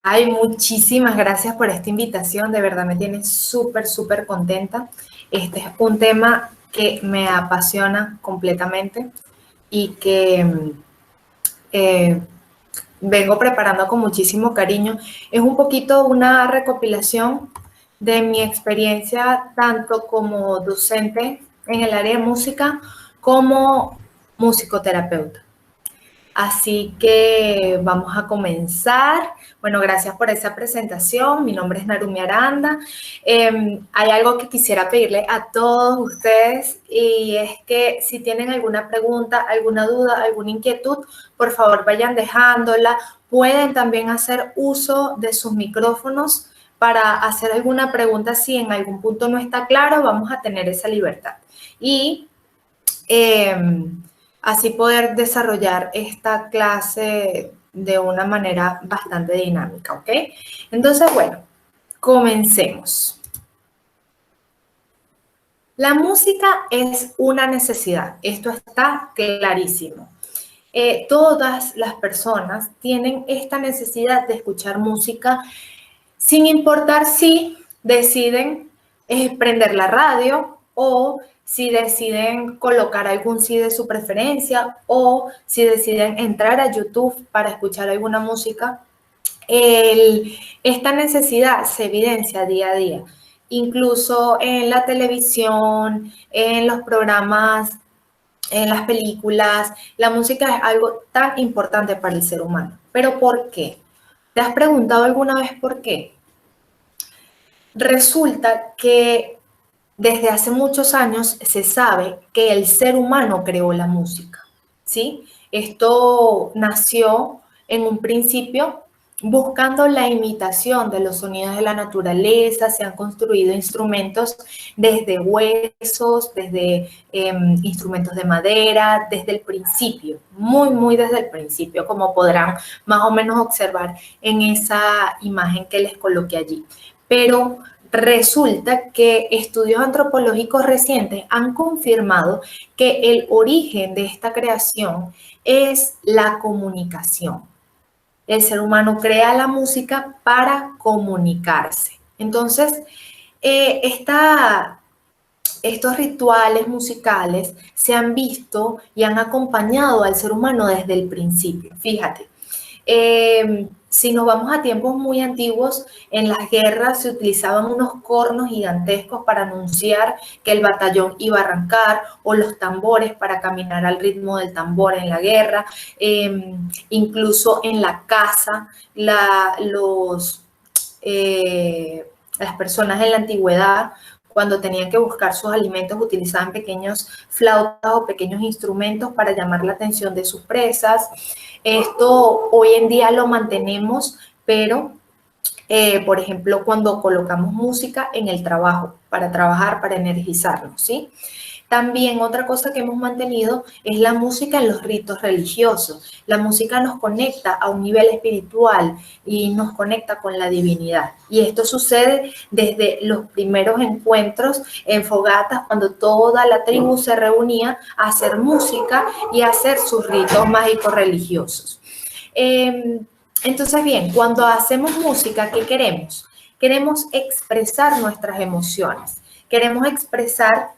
Ay, muchísimas gracias por esta invitación, de verdad me tiene súper, súper contenta. Este es un tema que me apasiona completamente y que eh, vengo preparando con muchísimo cariño. Es un poquito una recopilación de mi experiencia tanto como docente en el área de música como musicoterapeuta. Así que vamos a comenzar. Bueno, gracias por esa presentación. Mi nombre es Narumi Aranda. Hay algo que quisiera pedirle a todos ustedes y es que si tienen alguna pregunta, alguna duda, alguna inquietud, por favor vayan dejándola. Pueden también hacer uso de sus micrófonos para hacer alguna pregunta si en algún punto no está claro, vamos a tener esa libertad. Y eh, así poder desarrollar esta clase de una manera bastante dinámica, ¿ok? Entonces, bueno, comencemos. La música es una necesidad, esto está clarísimo. Todas las personas tienen esta necesidad de escuchar música sin importar si deciden prender la radio o si deciden colocar algún CD de su preferencia o si deciden entrar a YouTube para escuchar alguna música. Esta necesidad se evidencia día a día, incluso en la televisión, en los programas, en las películas. La música es algo tan importante para el ser humano. ¿Pero por qué? ¿Te has preguntado alguna vez por qué? Resulta que desde hace muchos años se sabe que el ser humano creó la música, ¿sí? Esto nació en un principio buscando la imitación de los sonidos de la naturaleza, se han construido instrumentos desde huesos, desde instrumentos de madera, desde el principio, muy, muy desde el principio, como podrán más o menos observar en esa imagen que les coloqué allí. Pero resulta que estudios antropológicos recientes han confirmado que el origen de esta creación es la comunicación. El ser humano crea la música para comunicarse. Entonces, estos rituales musicales se han visto y han acompañado al ser humano desde el principio. Fíjate, si nos vamos a tiempos muy antiguos, en las guerras se utilizaban unos cornos gigantescos para anunciar que el batallón iba a arrancar o los tambores para caminar al ritmo del tambor en la guerra. Incluso en la casa, las personas en la antigüedad, cuando tenían que buscar sus alimentos, utilizaban pequeños flautas o pequeños instrumentos para llamar la atención de sus presas. Esto hoy en día lo mantenemos, pero por ejemplo, cuando colocamos música en el trabajo, para trabajar, para energizarnos, ¿sí? También otra cosa que hemos mantenido es la música en los ritos religiosos. La música nos conecta a un nivel espiritual y nos conecta con la divinidad. Y esto sucede desde los primeros encuentros en fogatas, cuando toda la tribu se reunía a hacer música y a hacer sus ritos mágicos religiosos. Entonces, bien, cuando hacemos música, ¿qué queremos? Queremos expresar nuestras emociones, queremos expresar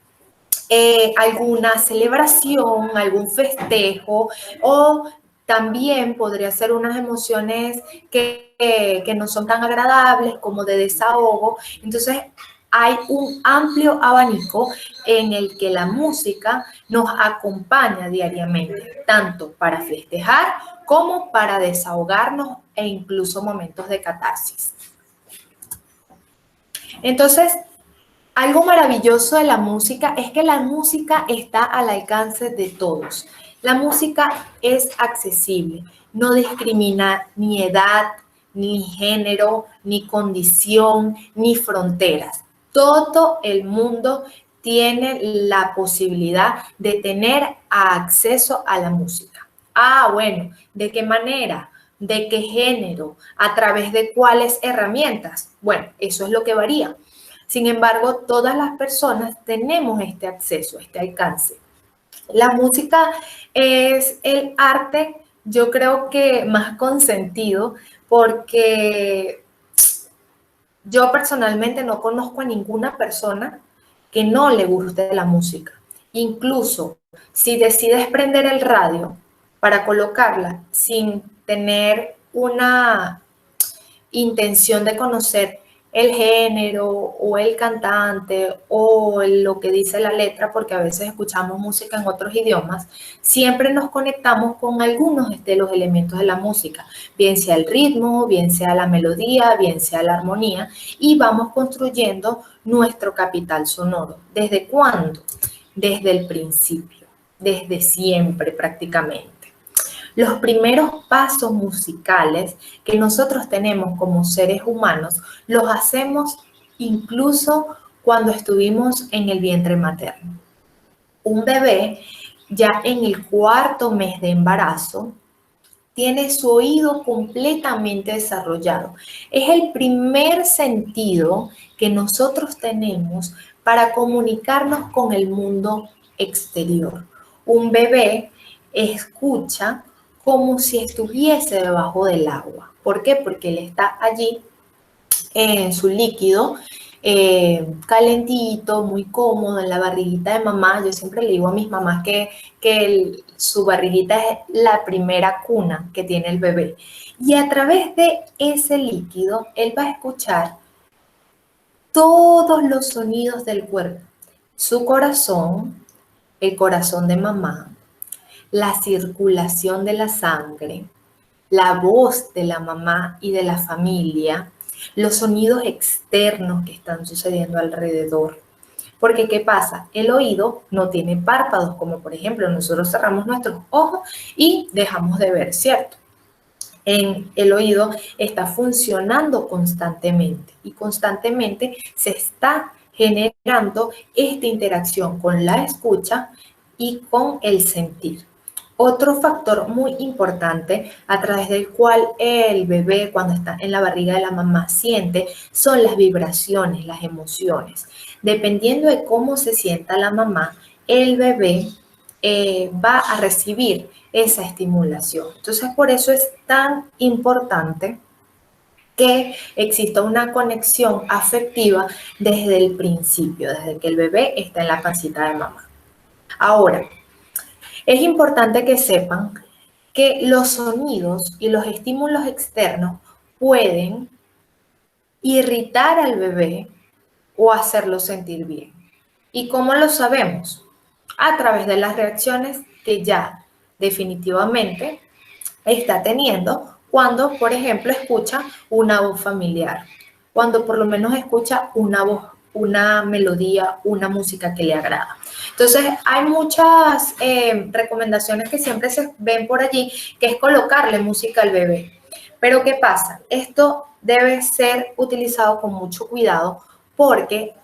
alguna celebración, algún festejo o también podría ser unas emociones que no son tan agradables como de desahogo. Entonces hay un amplio abanico en el que la música nos acompaña diariamente, tanto para festejar como para desahogarnos e incluso momentos de catarsis. Entonces, algo maravilloso de la música es que la música está al alcance de todos. La música es accesible, no discrimina ni edad, ni género, ni condición, ni fronteras. Todo el mundo tiene la posibilidad de tener acceso a la música. Ah, bueno, ¿de qué manera? ¿De qué género? ¿A través de cuáles herramientas? Bueno, eso es lo que varía. Sin embargo, todas las personas tenemos este acceso, este alcance. La música es el arte, yo creo que más consentido, porque yo personalmente no conozco a ninguna persona que no le guste la música. Incluso si decides prender el radio para colocarla sin tener una intención de conocer el género o el cantante o lo que dice la letra, porque a veces escuchamos música en otros idiomas, siempre nos conectamos con algunos de los elementos de la música, bien sea el ritmo, bien sea la melodía, bien sea la armonía, y vamos construyendo nuestro capital sonoro. ¿Desde cuándo? Desde el principio, desde siempre prácticamente. Los primeros pasos musicales que nosotros tenemos como seres humanos los hacemos incluso cuando estuvimos en el vientre materno. Un bebé ya en el 4.º mes de embarazo tiene su oído completamente desarrollado. Es el primer sentido que nosotros tenemos para comunicarnos con el mundo exterior. Un bebé escucha como si estuviese debajo del agua. ¿Por qué? Porque él está allí en su líquido, calentito, muy cómodo, en la barriguita de mamá. Yo siempre le digo a mis mamás que su barriguita es la primera cuna que tiene el bebé. Y a través de ese líquido, él va a escuchar todos los sonidos del cuerpo. Su corazón, el corazón de mamá, la circulación de la sangre, la voz de la mamá y de la familia, los sonidos externos que están sucediendo alrededor. Porque, ¿qué pasa? El oído no tiene párpados, como por ejemplo nosotros cerramos nuestros ojos y dejamos de ver, ¿cierto? En el oído está funcionando constantemente y constantemente se está generando esta interacción con la escucha y con el sentir. Otro factor muy importante a través del cual el bebé cuando está en la barriga de la mamá siente son las vibraciones, las emociones. Dependiendo de cómo se sienta la mamá, el bebé va a recibir esa estimulación. Entonces, por eso es tan importante que exista una conexión afectiva desde el principio, desde que el bebé está en la pancita de mamá. Ahora, es importante que sepan que los sonidos y los estímulos externos pueden irritar al bebé o hacerlo sentir bien. ¿Y cómo lo sabemos? A través de las reacciones que ya definitivamente está teniendo cuando, por ejemplo, escucha una voz familiar, cuando por lo menos escucha una voz, una melodía, una música que le agrada. Entonces, hay muchas recomendaciones que siempre se ven por allí, que es colocarle música al bebé. Pero, ¿qué pasa? Esto debe ser utilizado con mucho cuidado porque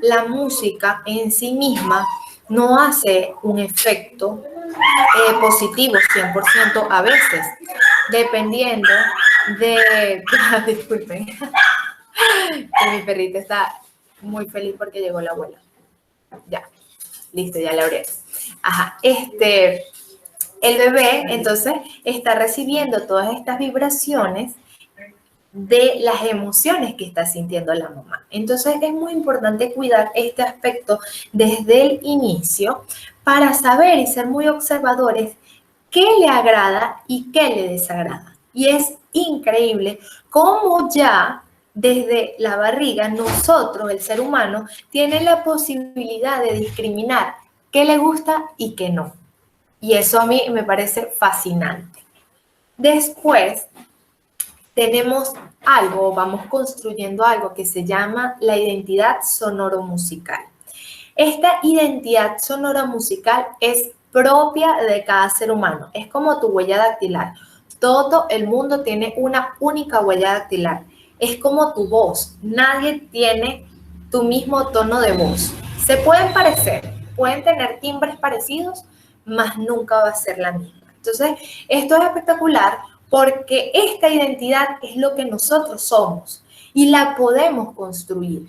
la música en sí misma no hace un efecto positivo 100% a veces, dependiendo de... Disculpen, que mi perrita está muy feliz porque llegó la abuela. Ya, listo, ya la abrí. Ajá, el bebé entonces está recibiendo todas estas vibraciones de las emociones que está sintiendo la mamá. Entonces es muy importante cuidar este aspecto desde el inicio para saber y ser muy observadores qué le agrada y qué le desagrada. Y es increíble cómo ya desde la barriga nosotros, el ser humano, tiene la posibilidad de discriminar qué le gusta y qué no. Y eso a mí me parece fascinante. Después tenemos algo, vamos construyendo algo que se llama la identidad sonoro-musical. Esta identidad sonoro-musical es propia de cada ser humano, es como tu huella dactilar. Todo el mundo tiene una única huella dactilar, es como tu voz, nadie tiene tu mismo tono de voz. Se pueden parecer, pueden tener timbres parecidos, mas nunca va a ser la misma. Entonces, esto es espectacular porque esta identidad es lo que nosotros somos y la podemos construir.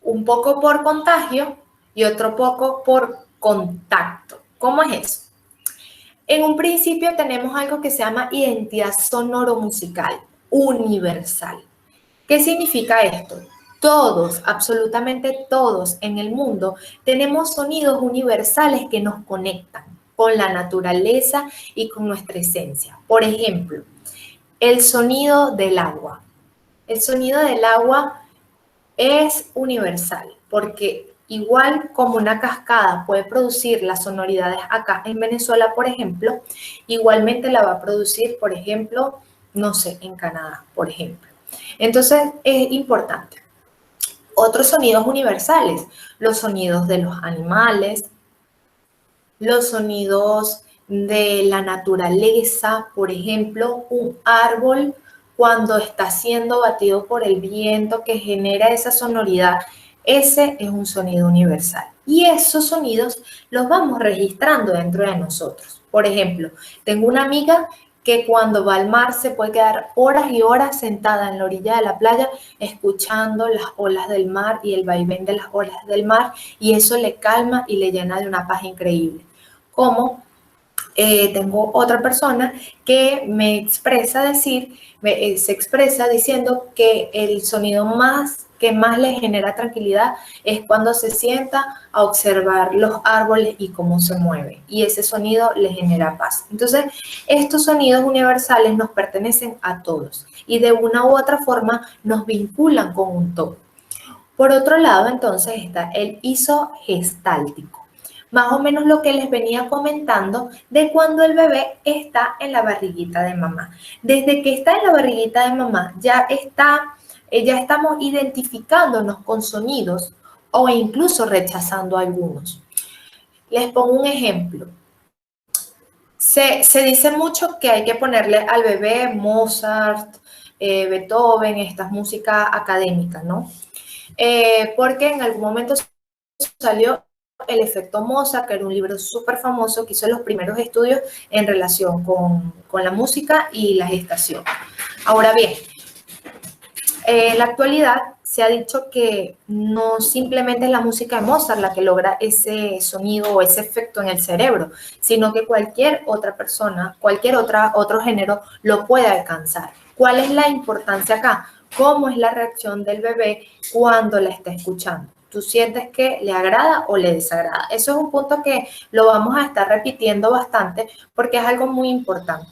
Un poco por contagio y otro poco por contacto. ¿Cómo es eso? En un principio tenemos algo que se llama identidad sonoro-musical universal. ¿Qué significa esto? Todos, absolutamente todos en el mundo, tenemos sonidos universales que nos conectan con la naturaleza y con nuestra esencia. Por ejemplo, el sonido del agua. El sonido del agua es universal porque igual como una cascada puede producir las sonoridades acá en Venezuela, por ejemplo, igualmente la va a producir, por ejemplo, no sé, en Canadá, por ejemplo. Entonces es importante. Otros sonidos universales, los sonidos de los animales, los sonidos de la naturaleza, por ejemplo, un árbol cuando está siendo batido por el viento que genera esa sonoridad, ese es un sonido universal. Y esos sonidos los vamos registrando dentro de nosotros. Por ejemplo, tengo una amiga que cuando va al mar se puede quedar horas y horas sentada en la orilla de la playa escuchando las olas del mar y el vaivén de las olas del mar, y eso le calma y le llena de una paz increíble. Como tengo otra persona que me expresa se expresa diciendo que el sonido que más le genera tranquilidad es cuando se sienta a observar los árboles y cómo se mueven, y ese sonido le genera paz. Entonces, estos sonidos universales nos pertenecen a todos y de una u otra forma nos vinculan con un todo. Por otro lado, entonces, está el isogestáltico. Más o menos lo que les venía comentando de cuando el bebé está en la barriguita de mamá. Desde que está en la barriguita de mamá, ya estamos identificándonos con sonidos o incluso rechazando algunos. Les pongo un ejemplo. Se dice mucho que hay que ponerle al bebé Mozart, Beethoven, estas músicas académicas, ¿no? Porque en algún momento salió El efecto Mozart, que era un libro súper famoso que hizo los primeros estudios en relación con la música y la gestación. Ahora bien, en la actualidad se ha dicho que no simplemente es la música de Mozart la que logra ese sonido o ese efecto en el cerebro, sino que cualquier otra persona, otro género lo puede alcanzar. ¿Cuál es la importancia acá? ¿Cómo es la reacción del bebé cuando la está escuchando? ¿Tú sientes que le agrada o le desagrada? Eso es un punto que lo vamos a estar repitiendo bastante porque es algo muy importante.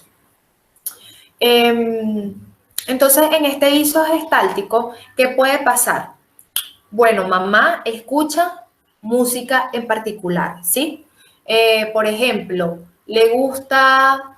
Entonces, en este isogestáltico, ¿qué puede pasar? Bueno, mamá escucha música en particular, ¿sí? Por ejemplo, le gusta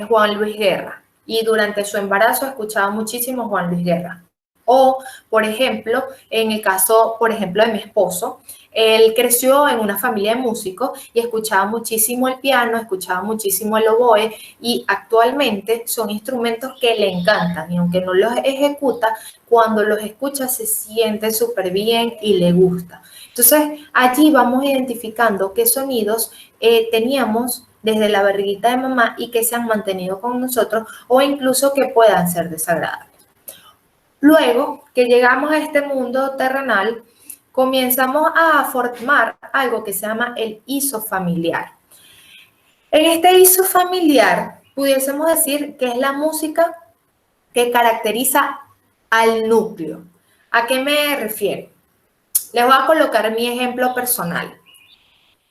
Juan Luis Guerra y durante su embarazo escuchaba muchísimo Juan Luis Guerra. O, por ejemplo, en el caso, por ejemplo, de mi esposo, él creció en una familia de músicos y escuchaba muchísimo el piano, escuchaba muchísimo el oboe, y actualmente son instrumentos que le encantan, y aunque no los ejecuta, cuando los escucha se siente súper bien y le gusta. Entonces, allí vamos identificando qué sonidos teníamos desde la barriguita de mamá y que se han mantenido con nosotros o incluso que puedan ser desagradables. Luego que llegamos a este mundo terrenal, comenzamos a formar algo que se llama el isofamiliar. En este isofamiliar, pudiésemos decir que es la música que caracteriza al núcleo. ¿A qué me refiero? Les voy a colocar mi ejemplo personal.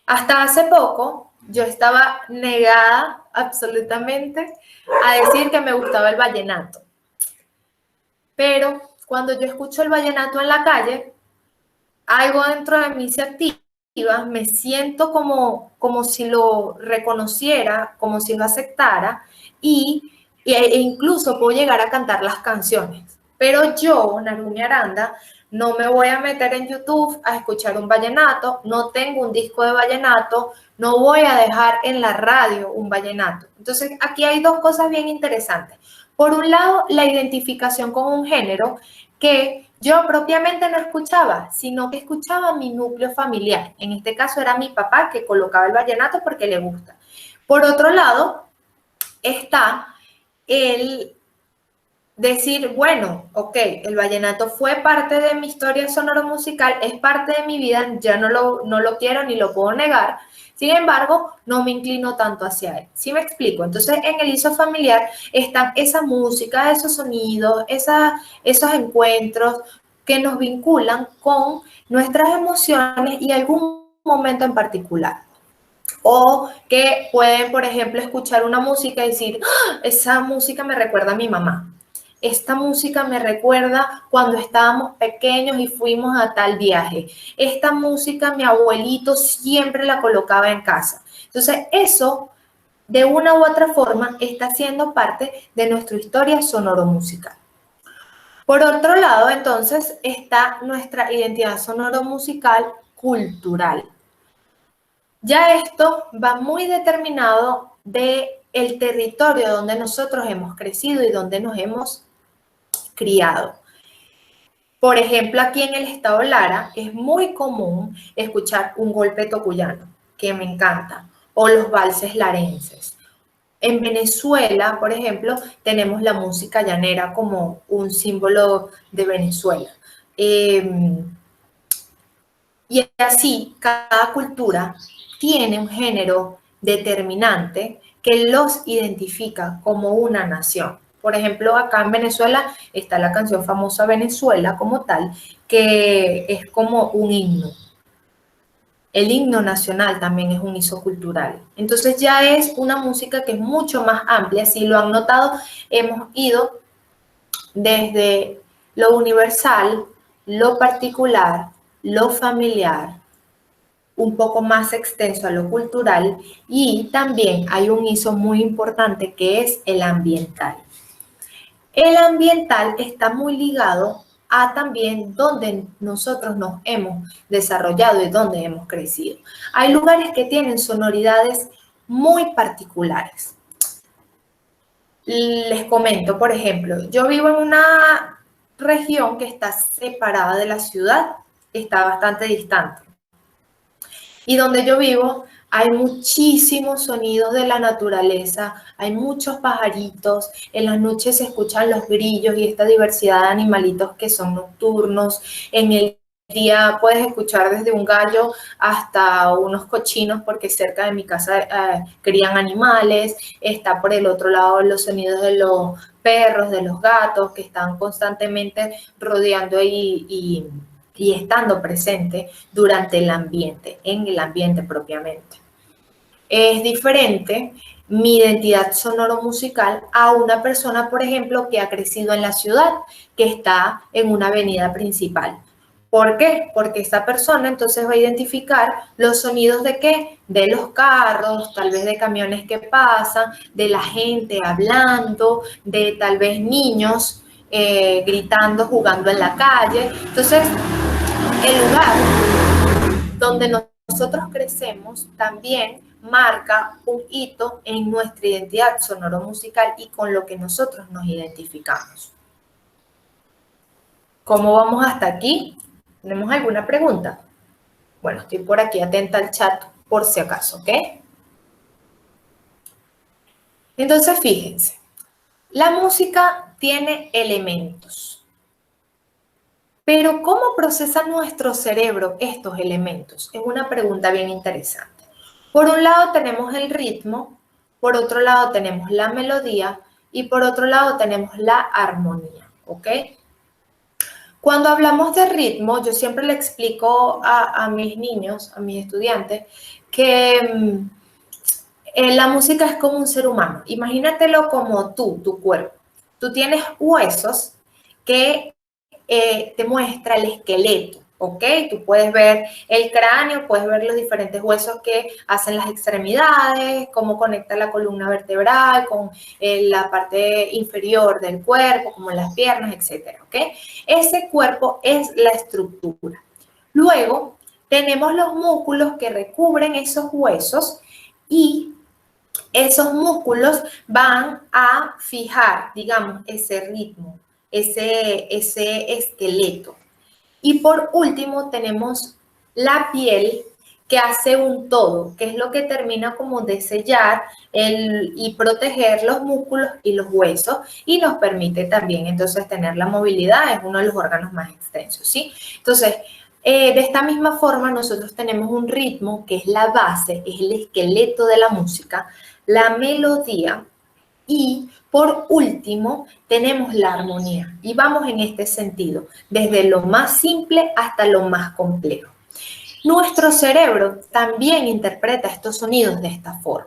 Hasta hace poco, yo estaba negada absolutamente a decir que me gustaba el vallenato. Pero cuando yo escucho el vallenato en la calle, algo dentro de mí se activa, me siento como si lo reconociera, como si lo aceptara, e incluso puedo llegar a cantar las canciones. Pero yo, Narumi Aranda, no me voy a meter en YouTube a escuchar un vallenato, no tengo un disco de vallenato, no voy a dejar en la radio un vallenato. Entonces, aquí hay dos cosas bien interesantes. Por un lado, la identificación con un género que yo propiamente no escuchaba, sino que escuchaba mi núcleo familiar. En este caso era mi papá que colocaba el vallenato porque le gusta. Por otro lado, está el decir, bueno, ok, el vallenato fue parte de mi historia sonoro-musical, es parte de mi vida, ya no lo quiero ni lo puedo negar, sin embargo, no me inclino tanto hacia él. ¿Sí me explico? Entonces, en el ISO familiar están esa música, esos sonidos, esos encuentros que nos vinculan con nuestras emociones y algún momento en particular. O que pueden, por ejemplo, escuchar una música y decir, ¡ah! Esa música me recuerda a mi mamá. Esta música me recuerda cuando estábamos pequeños y fuimos a tal viaje. Esta música mi abuelito siempre la colocaba en casa. Entonces, eso de una u otra forma está siendo parte de nuestra historia sonoro-musical. Por otro lado, entonces, está nuestra identidad sonoro-musical cultural. Ya esto va muy determinado del territorio donde nosotros hemos crecido y donde nos hemos criado. Por ejemplo, aquí en el estado Lara es muy común escuchar un golpe tocuyano, que me encanta, o los valses larenses. En Venezuela, por ejemplo, tenemos la música llanera como un símbolo de Venezuela. Y así, cada cultura tiene un género determinante que los identifica como una nación. Por ejemplo, acá en Venezuela está la canción famosa Venezuela como tal, que es como un himno. El himno nacional también es un himno cultural. Entonces ya es una música que es mucho más amplia. Si lo han notado, hemos ido desde lo universal, lo particular, lo familiar, un poco más extenso a lo cultural, y también hay un ISO muy importante que es el ambiental. El ambiental está muy ligado a también donde nosotros nos hemos desarrollado y donde hemos crecido. Hay lugares que tienen sonoridades muy particulares. Les comento, por ejemplo, yo vivo en una región que está separada de la ciudad, está bastante distante. Y donde yo vivo hay muchísimos sonidos de la naturaleza, hay muchos pajaritos, en las noches se escuchan los grillos y esta diversidad de animalitos que son nocturnos, en el día puedes escuchar desde un gallo hasta unos cochinos porque cerca de mi casa crían animales, está por el otro lado los sonidos de los perros, de los gatos que están constantemente rodeando y estando presente durante el ambiente, en el ambiente propiamente. Es diferente mi identidad sonoro-musical a una persona, por ejemplo, que ha crecido en la ciudad, que está en una avenida principal. ¿Por qué? Porque esta persona entonces va a identificar los sonidos de qué? De los carros, tal vez de camiones que pasan, de la gente hablando, de tal vez niños gritando, jugando en la calle. Entonces, el lugar donde nosotros crecemos también marca un hito en nuestra identidad sonoro-musical y con lo que nosotros nos identificamos. ¿Cómo vamos hasta aquí? ¿Tenemos alguna pregunta? Bueno, estoy por aquí atenta al chat por si acaso, ¿ok? Entonces, fíjense, la música tiene elementos. Pero ¿cómo procesa nuestro cerebro estos elementos? Es una pregunta bien interesante. Por un lado tenemos el ritmo, por otro lado tenemos la melodía y por otro lado tenemos la armonía, ¿ok? Cuando hablamos de ritmo, yo siempre le explico a mis niños, a mis estudiantes, que la música es como un ser humano. Imagínatelo como tu cuerpo. Tú tienes huesos que te muestra el esqueleto, ¿ok? Tú puedes ver el cráneo, puedes ver los diferentes huesos que hacen las extremidades, cómo conecta la columna vertebral con la parte inferior del cuerpo, como las piernas, etcétera, ¿ok? Ese cuerpo es la estructura. Luego, tenemos los músculos que recubren esos huesos y esos músculos van a fijar, digamos, ese ritmo, ese esqueleto. Y por último tenemos la piel que hace un todo, que es lo que termina como de sellar y proteger los músculos y los huesos y nos permite también entonces tener la movilidad, es uno de los órganos más extensos, ¿sí? Entonces, de esta misma forma nosotros tenemos un ritmo que es la base, es el esqueleto de la música, la melodía y por último tenemos la armonía y vamos en este sentido, desde lo más simple hasta lo más complejo. Nuestro cerebro también interpreta estos sonidos de esta forma.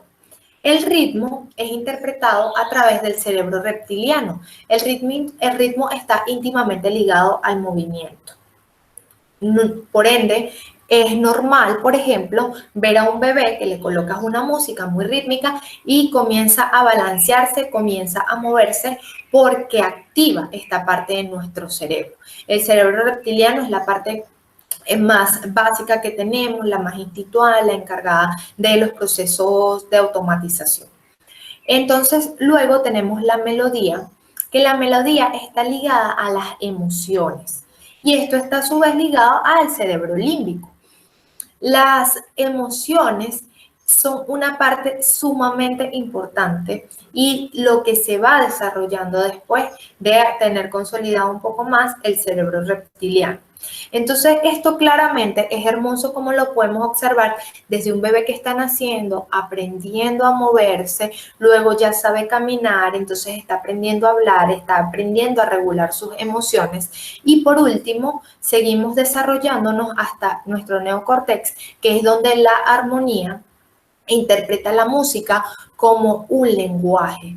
El ritmo es interpretado a través del cerebro reptiliano. El ritmo está íntimamente ligado al movimiento. Por ende, es normal, por ejemplo, ver a un bebé que le colocas una música muy rítmica y comienza a balancearse, comienza a moverse porque activa esta parte de nuestro cerebro. El cerebro reptiliano es la parte más básica que tenemos, la más instintual, la encargada de los procesos de automatización. Entonces, luego tenemos la melodía, que la melodía está ligada a las emociones y esto está a su vez ligado al cerebro límbico. Las emociones son una parte sumamente importante y lo que se va desarrollando después de tener consolidado un poco más el cerebro reptiliano. Entonces, esto claramente es hermoso como lo podemos observar desde un bebé que está naciendo, aprendiendo a moverse, luego ya sabe caminar, entonces está aprendiendo a hablar, está aprendiendo a regular sus emociones y por último, seguimos desarrollándonos hasta nuestro neocórtex, que es donde la armonía interpreta la música como un lenguaje.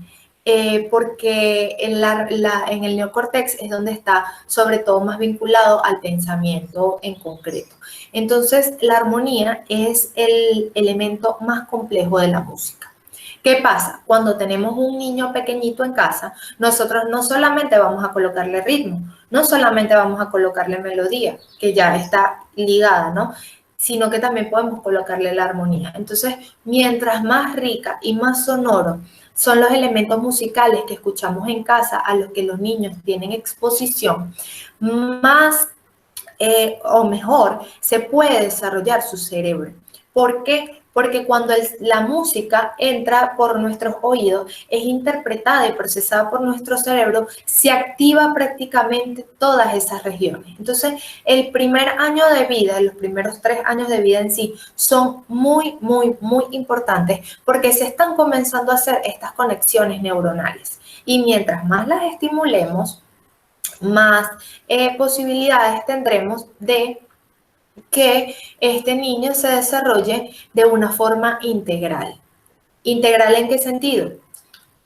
Porque en el neocórtex es donde está sobre todo más vinculado al pensamiento en concreto. Entonces, la armonía es el elemento más complejo de la música. ¿Qué pasa? Cuando tenemos un niño pequeñito en casa, nosotros no solamente vamos a colocarle ritmo, no solamente vamos a colocarle melodía, que ya está ligada, ¿no? Sino que también podemos colocarle la armonía. Entonces, mientras más rica y más sonoro son los elementos musicales que escuchamos en casa a los que los niños tienen exposición, más o mejor se puede desarrollar su cerebro. ¿Por qué? Porque cuando la música entra por nuestros oídos, es interpretada y procesada por nuestro cerebro, se activa prácticamente todas esas regiones. Entonces, el primer año de vida, los primeros 3 años de vida en sí, son muy, muy, muy importantes porque se están comenzando a hacer estas conexiones neuronales. Y mientras más las estimulemos, más posibilidades tendremos de que este niño se desarrolle de una forma integral. ¿Integral en qué sentido?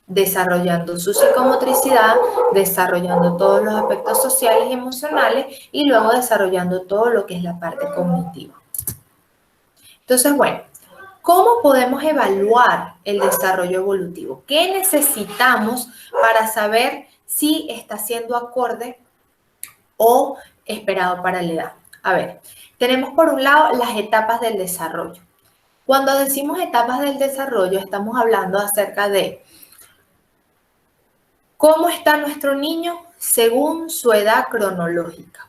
Desarrollando su psicomotricidad, desarrollando todos los aspectos sociales y emocionales y luego desarrollando todo lo que es la parte cognitiva. Entonces, bueno, ¿cómo podemos evaluar el desarrollo evolutivo? ¿Qué necesitamos para saber si está siendo acorde o esperado para la edad? A ver, tenemos por un lado las etapas del desarrollo. Cuando decimos etapas del desarrollo, estamos hablando acerca de cómo está nuestro niño según su edad cronológica.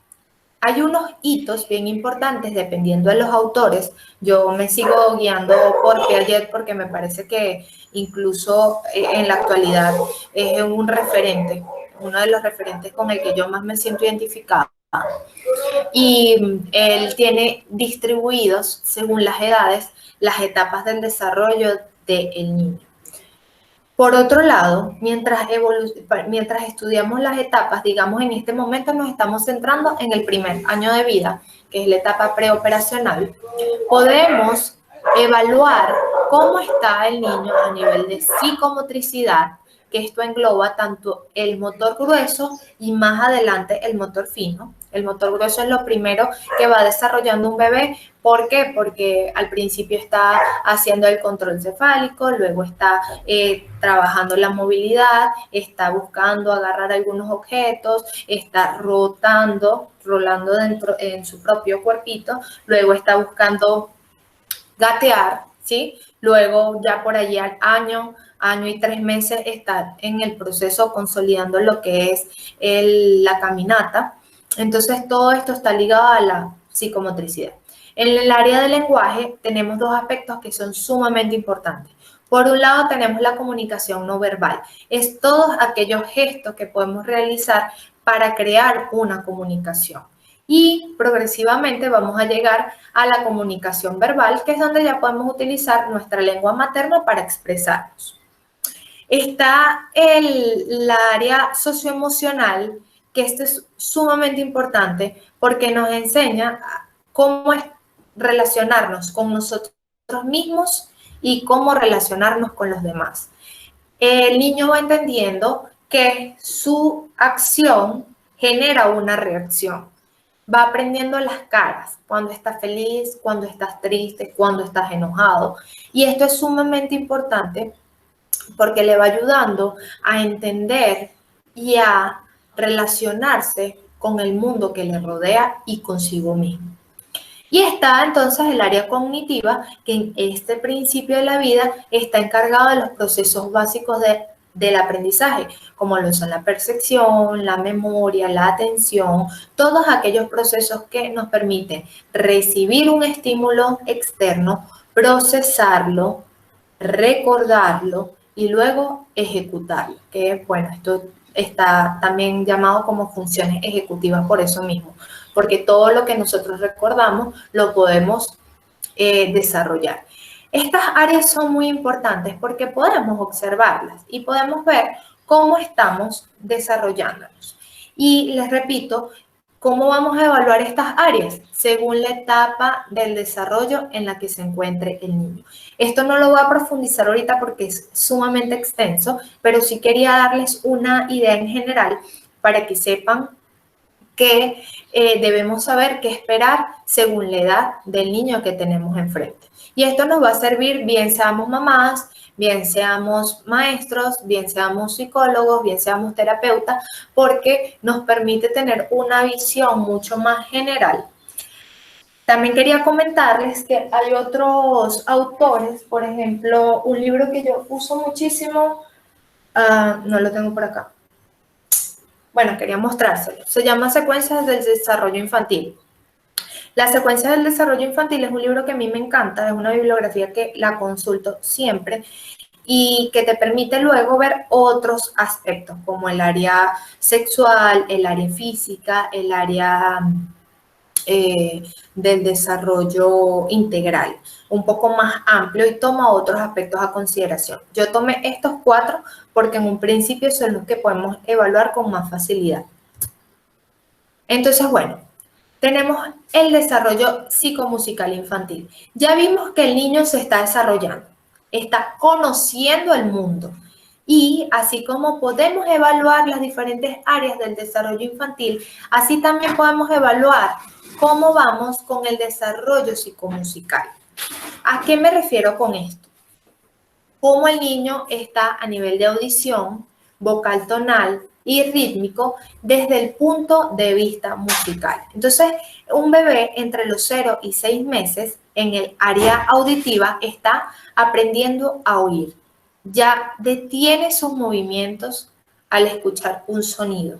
Hay unos hitos bien importantes dependiendo de los autores. Yo me sigo guiando por Piaget porque me parece que incluso en la actualidad es un referente, uno de los referentes con el que yo más me siento identificada. Y él tiene distribuidos, según las edades, las etapas del desarrollo del niño. Por otro lado, mientras estudiamos las etapas, digamos en este momento nos estamos centrando en el primer año de vida, que es la etapa preoperacional, podemos evaluar cómo está el niño a nivel de psicomotricidad, que esto engloba tanto el motor grueso y más adelante el motor fino. El motor grueso es lo primero que va desarrollando un bebé. ¿Por qué? Porque al principio está haciendo el control cefálico, luego está trabajando la movilidad, está buscando agarrar algunos objetos, está rolando dentro en su propio cuerpito, luego está buscando gatear, ¿sí? Luego ya por allí al año y 3 meses está en el proceso consolidando lo que es la caminata. Entonces todo esto está ligado a la psicomotricidad. En el área del lenguaje tenemos dos aspectos que son sumamente importantes. Por un lado tenemos la comunicación no verbal. Es todos aquellos gestos que podemos realizar para crear una comunicación. Y progresivamente vamos a llegar a la comunicación verbal, que es donde ya podemos utilizar nuestra lengua materna para expresarnos. Está la área socioemocional, que esto es sumamente importante porque nos enseña cómo relacionarnos con nosotros mismos y cómo relacionarnos con los demás. El niño va entendiendo que su acción genera una reacción. Va aprendiendo las caras, cuando estás feliz, cuando estás triste, cuando estás enojado. Y esto es sumamente importante porque le va ayudando a entender y a relacionarse con el mundo que le rodea y consigo mismo. Y está entonces el área cognitiva, que en este principio de la vida está encargado de los procesos básicos del aprendizaje, como lo son la percepción, la memoria, la atención, todos aquellos procesos que nos permiten recibir un estímulo externo, procesarlo, recordarlo y luego ejecutarlo, que bueno, esto está también llamado como funciones ejecutivas por eso mismo, porque todo lo que nosotros recordamos lo podemos desarrollar. Estas áreas son muy importantes porque podemos observarlas y podemos ver cómo estamos desarrollándonos. Y les repito, ¿cómo vamos a evaluar estas áreas? Según la etapa del desarrollo en la que se encuentre el niño. Esto no lo voy a profundizar ahorita porque es sumamente extenso, pero sí quería darles una idea en general para que sepan que debemos saber qué esperar según la edad del niño que tenemos enfrente. Y esto nos va a servir bien seamos mamás, bien seamos maestros, bien seamos psicólogos, bien seamos terapeutas, porque nos permite tener una visión mucho más general. También quería comentarles que hay otros autores, por ejemplo, un libro que yo uso muchísimo, no lo tengo por acá. Bueno, quería mostrárselo. Se llama Secuencias del Desarrollo Infantil. Las Secuencias del Desarrollo Infantil es un libro que a mí me encanta, es una bibliografía que la consulto siempre y que te permite luego ver otros aspectos como el área sexual, el área física, el área del desarrollo integral, un poco más amplio y toma otros aspectos a consideración. Yo tomé estos 4 porque en un principio son los que podemos evaluar con más facilidad. Entonces, bueno, tenemos el desarrollo psicomusical infantil. Ya vimos que el niño se está desarrollando, está conociendo el mundo. Y así como podemos evaluar las diferentes áreas del desarrollo infantil, así también podemos evaluar cómo vamos con el desarrollo psicomusical. ¿A qué me refiero con esto? Cómo el niño está a nivel de audición, vocal tonal y rítmico desde el punto de vista musical. Entonces, un bebé entre los 0 y 6 meses en el área auditiva está aprendiendo a oír. Ya detiene sus movimientos al escuchar un sonido.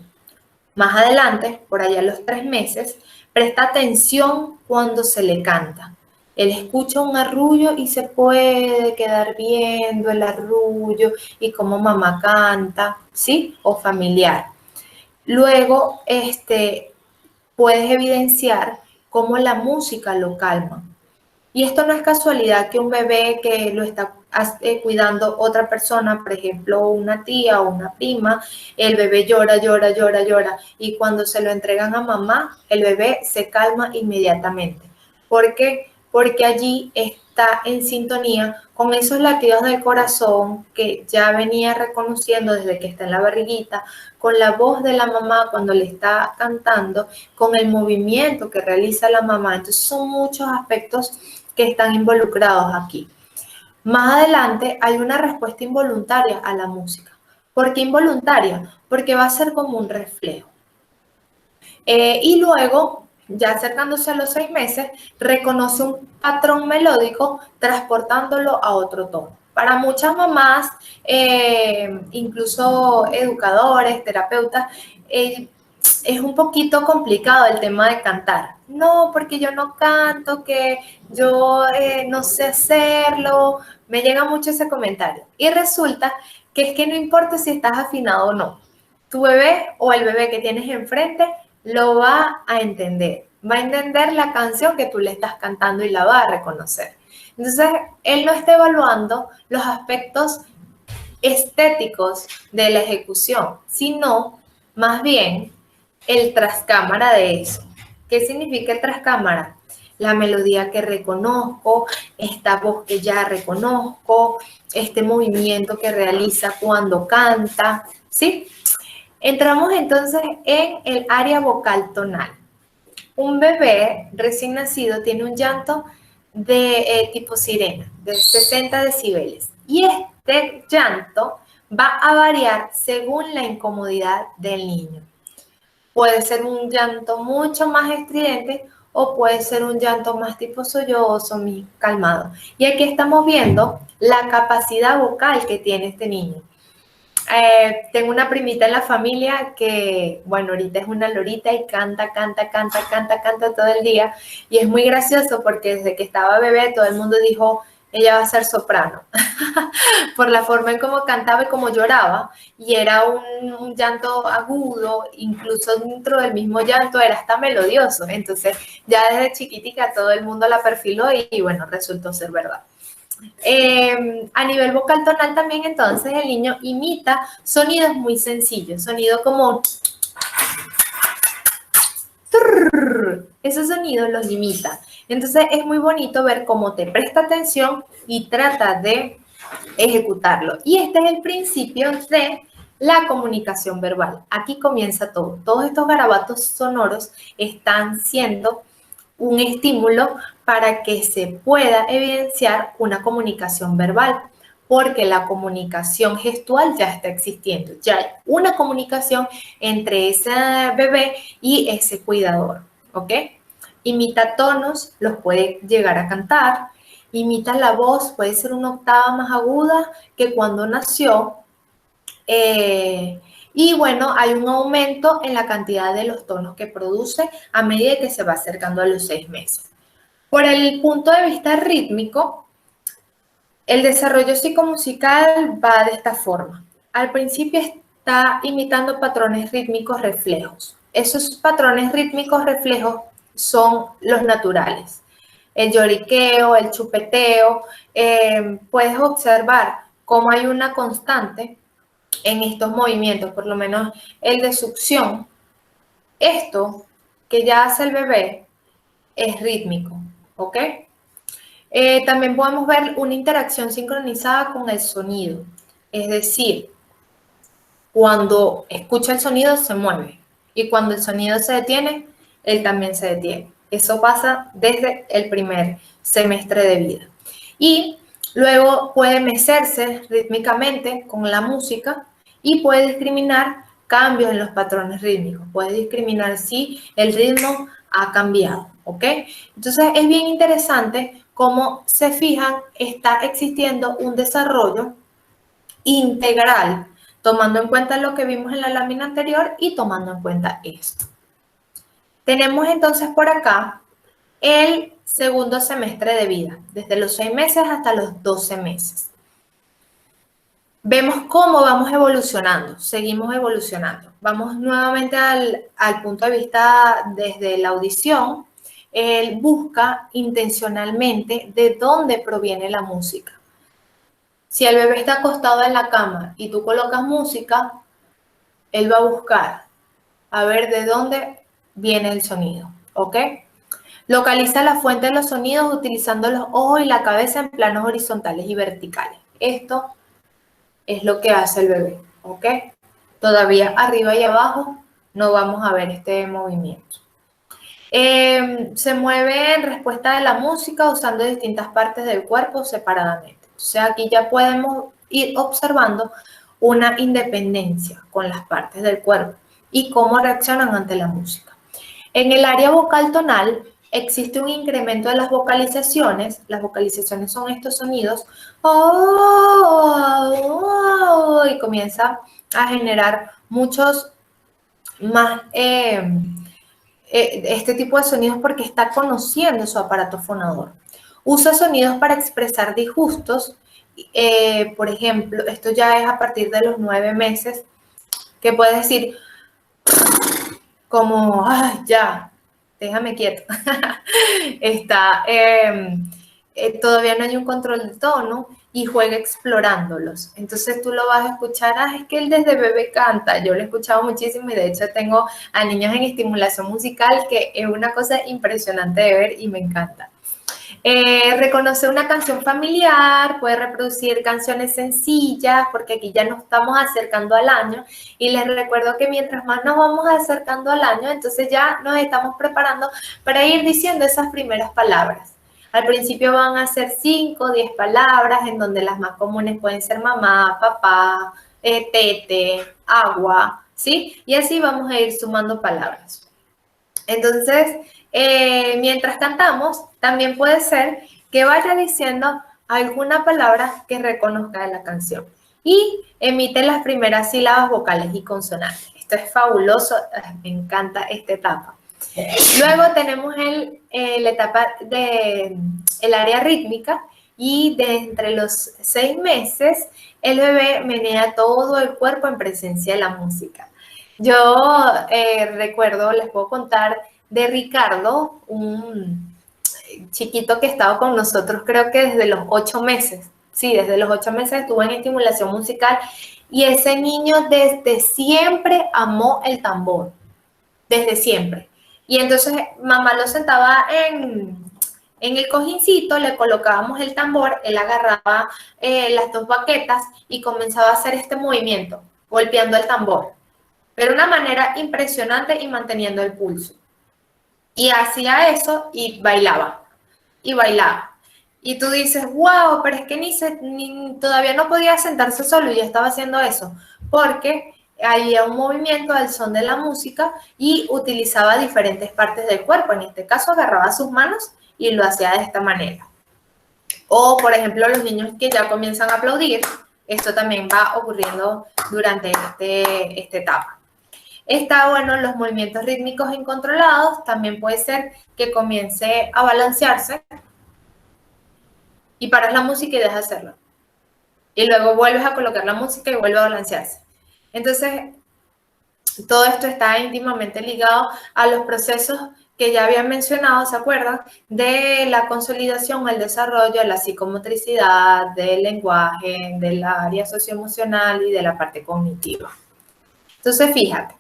Más adelante, por allá a los 3 meses, presta atención cuando se le canta. Él escucha un arrullo y se puede quedar viendo el arrullo y cómo mamá canta, ¿sí? O familiar. Luego, puedes evidenciar cómo la música lo calma. Y esto no es casualidad que un bebé que lo está cuidando otra persona, por ejemplo, una tía o una prima, el bebé llora, llora, llora, llora. Y cuando se lo entregan a mamá, el bebé se calma inmediatamente. ¿Por qué? Porque allí está en sintonía con esos latidos del corazón que ya venía reconociendo desde que está en la barriguita, con la voz de la mamá cuando le está cantando, con el movimiento que realiza la mamá. Entonces son muchos aspectos que están involucrados aquí. Más adelante hay una respuesta involuntaria a la música. ¿Por qué involuntaria? Porque va a ser como un reflejo. Y luego, ya acercándose a los 6 meses, reconoce un patrón melódico transportándolo a otro tono. Para muchas mamás, incluso educadores, terapeutas, es un poquito complicado el tema de cantar. No, porque yo no canto, que yo no sé hacerlo. Me llega mucho ese comentario. Y resulta que es que no importa si estás afinado o no. Tu bebé o el bebé que tienes enfrente lo va a entender. Va a entender la canción que tú le estás cantando y la va a reconocer. Entonces, él no está evaluando los aspectos estéticos de la ejecución, sino más bien el trascámara de eso. ¿Qué significa el trascámara? La melodía que reconozco, esta voz que ya reconozco, este movimiento que realiza cuando canta, ¿sí? Entramos entonces en el área vocal tonal. Un bebé recién nacido tiene un llanto de tipo sirena, de 60 decibeles. Y este llanto va a variar según la incomodidad del niño. Puede ser un llanto mucho más estridente o puede ser un llanto más tipo sollozo, muy calmado. Y aquí estamos viendo la capacidad vocal que tiene este niño. Tengo una primita en la familia que, bueno, ahorita es una lorita y canta todo el día. Y es muy gracioso porque desde que estaba bebé todo el mundo dijo, ella va a ser soprano. Por la forma en cómo cantaba y cómo lloraba. Y era un llanto agudo, incluso dentro del mismo llanto era hasta melodioso. Entonces ya desde chiquitica todo el mundo la perfiló y bueno, resultó ser verdad. A nivel vocal tonal también, entonces, el niño imita sonidos muy sencillos, sonido como... Esos sonidos los imita. Entonces, es muy bonito ver cómo te presta atención y trata de ejecutarlo. Y este es el principio de la comunicación verbal. Aquí comienza todo. Todos estos garabatos sonoros están siendo un estímulo para que se pueda evidenciar una comunicación verbal, porque la comunicación gestual ya está existiendo, ya hay una comunicación entre ese bebé y ese cuidador, ¿ok? Imita tonos, los puede llegar a cantar, imita la voz, puede ser una octava más aguda que cuando nació, y bueno, hay un aumento en la cantidad de los tonos que produce a medida que se va acercando a los 6 meses. Por el punto de vista rítmico, el desarrollo psicomusical va de esta forma. Al principio está imitando patrones rítmicos reflejos. Esos patrones rítmicos reflejos son los naturales. El lloriqueo, el chupeteo, puedes observar cómo hay una constante en estos movimientos, por lo menos el de succión. Esto que ya hace el bebé es rítmico, ¿ok? También podemos ver una interacción sincronizada con el sonido, es decir, cuando escucha el sonido se mueve y cuando el sonido se detiene, él también se detiene. Eso pasa desde el primer semestre de vida. Y luego puede mecerse rítmicamente con la música y puede discriminar cambios en los patrones rítmicos. Puede discriminar si el ritmo ha cambiado, ¿ok? Entonces es bien interesante cómo se fijan, está existiendo un desarrollo integral, tomando en cuenta lo que vimos en la lámina anterior y tomando en cuenta esto. Tenemos entonces por acá el segundo semestre de vida, desde los 6 meses hasta los 12 meses. Vemos cómo vamos evolucionando, seguimos evolucionando. Vamos nuevamente al punto de vista desde la audición. Él busca intencionalmente de dónde proviene la música. Si el bebé está acostado en la cama y tú colocas música, él va a buscar a ver de dónde viene el sonido, ¿ok? Localiza la fuente de los sonidos utilizando los ojos y la cabeza en planos horizontales y verticales. Esto es lo que hace el bebé, ¿ok? Todavía arriba y abajo no vamos a ver este movimiento. Se mueve en respuesta de la música usando distintas partes del cuerpo separadamente. O sea, aquí ya podemos ir observando una independencia con las partes del cuerpo y cómo reaccionan ante la música. En el área vocal tonal existe un incremento de las vocalizaciones. Las vocalizaciones son estos sonidos. Y comienza a generar muchos más este tipo de sonidos porque está conociendo su aparato fonador. Usa sonidos para expresar disgustos. Por ejemplo, esto ya es a partir de los 9 meses, que puedes decir como, ay, ya, déjame quieto. Está, todavía no hay un control de tono y juega explorándolos. Entonces tú lo vas a escuchar, ah, es que él desde bebé canta. Yo lo he escuchado muchísimo y de hecho tengo a niños en estimulación musical que es una cosa impresionante de ver y me encanta. Reconoce una canción familiar, puede reproducir canciones sencillas, porque aquí ya nos estamos acercando al año. Y les recuerdo que mientras más nos vamos acercando al año, entonces ya nos estamos preparando para ir diciendo esas primeras palabras. Al principio van a ser 5 o 10 palabras, en donde las más comunes pueden ser mamá, papá, tete, agua, ¿sí? Y así vamos a ir sumando palabras. Entonces, mientras cantamos, también puede ser que vaya diciendo alguna palabra que reconozca de la canción y emite las primeras sílabas vocales y consonantes. Esto es fabuloso, me encanta esta etapa. Luego tenemos la etapa del área rítmica y de entre los 6 meses el bebé menea todo el cuerpo en presencia de la música. Yo recuerdo, les puedo contar de Ricardo, un chiquito que estaba con nosotros creo que desde los 8 meses. Sí, desde los 8 meses estuvo en estimulación musical y ese niño desde siempre amó el tambor, desde siempre. Y entonces mamá lo sentaba en el cojincito, le colocábamos el tambor, él agarraba las dos baquetas y comenzaba a hacer este movimiento, golpeando el tambor, pero de una manera impresionante y manteniendo el pulso. Y hacía eso y bailaba, y bailaba. Y tú dices, wow, pero es que todavía no podía sentarse solo y ya estaba haciendo eso, porque había un movimiento al son de la música y utilizaba diferentes partes del cuerpo. En este caso agarraba sus manos y lo hacía de esta manera. O, por ejemplo, los niños que ya comienzan a aplaudir, esto también va ocurriendo durante esta etapa. Está bueno los movimientos rítmicos incontrolados, también puede ser que comience a balancearse y paras la música y dejas de hacerlo. Y luego vuelves a colocar la música y vuelve a balancearse. Entonces, todo esto está íntimamente ligado a los procesos que ya había mencionado, ¿se acuerdan? De la consolidación, el desarrollo de la psicomotricidad, del lenguaje, del área socioemocional y de la parte cognitiva. Entonces, fíjate,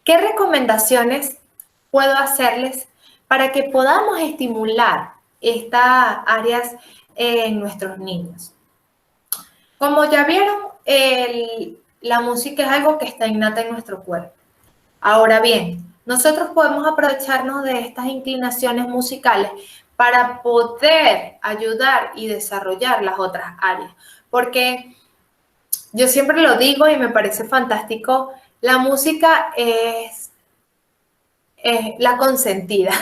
¿qué recomendaciones puedo hacerles para que podamos estimular estas áreas en nuestros niños? Como ya vieron, la música es algo que está innata en nuestro cuerpo. Ahora bien, nosotros podemos aprovecharnos de estas inclinaciones musicales para poder ayudar y desarrollar las otras áreas. Porque yo siempre lo digo y me parece fantástico, la música es la consentida,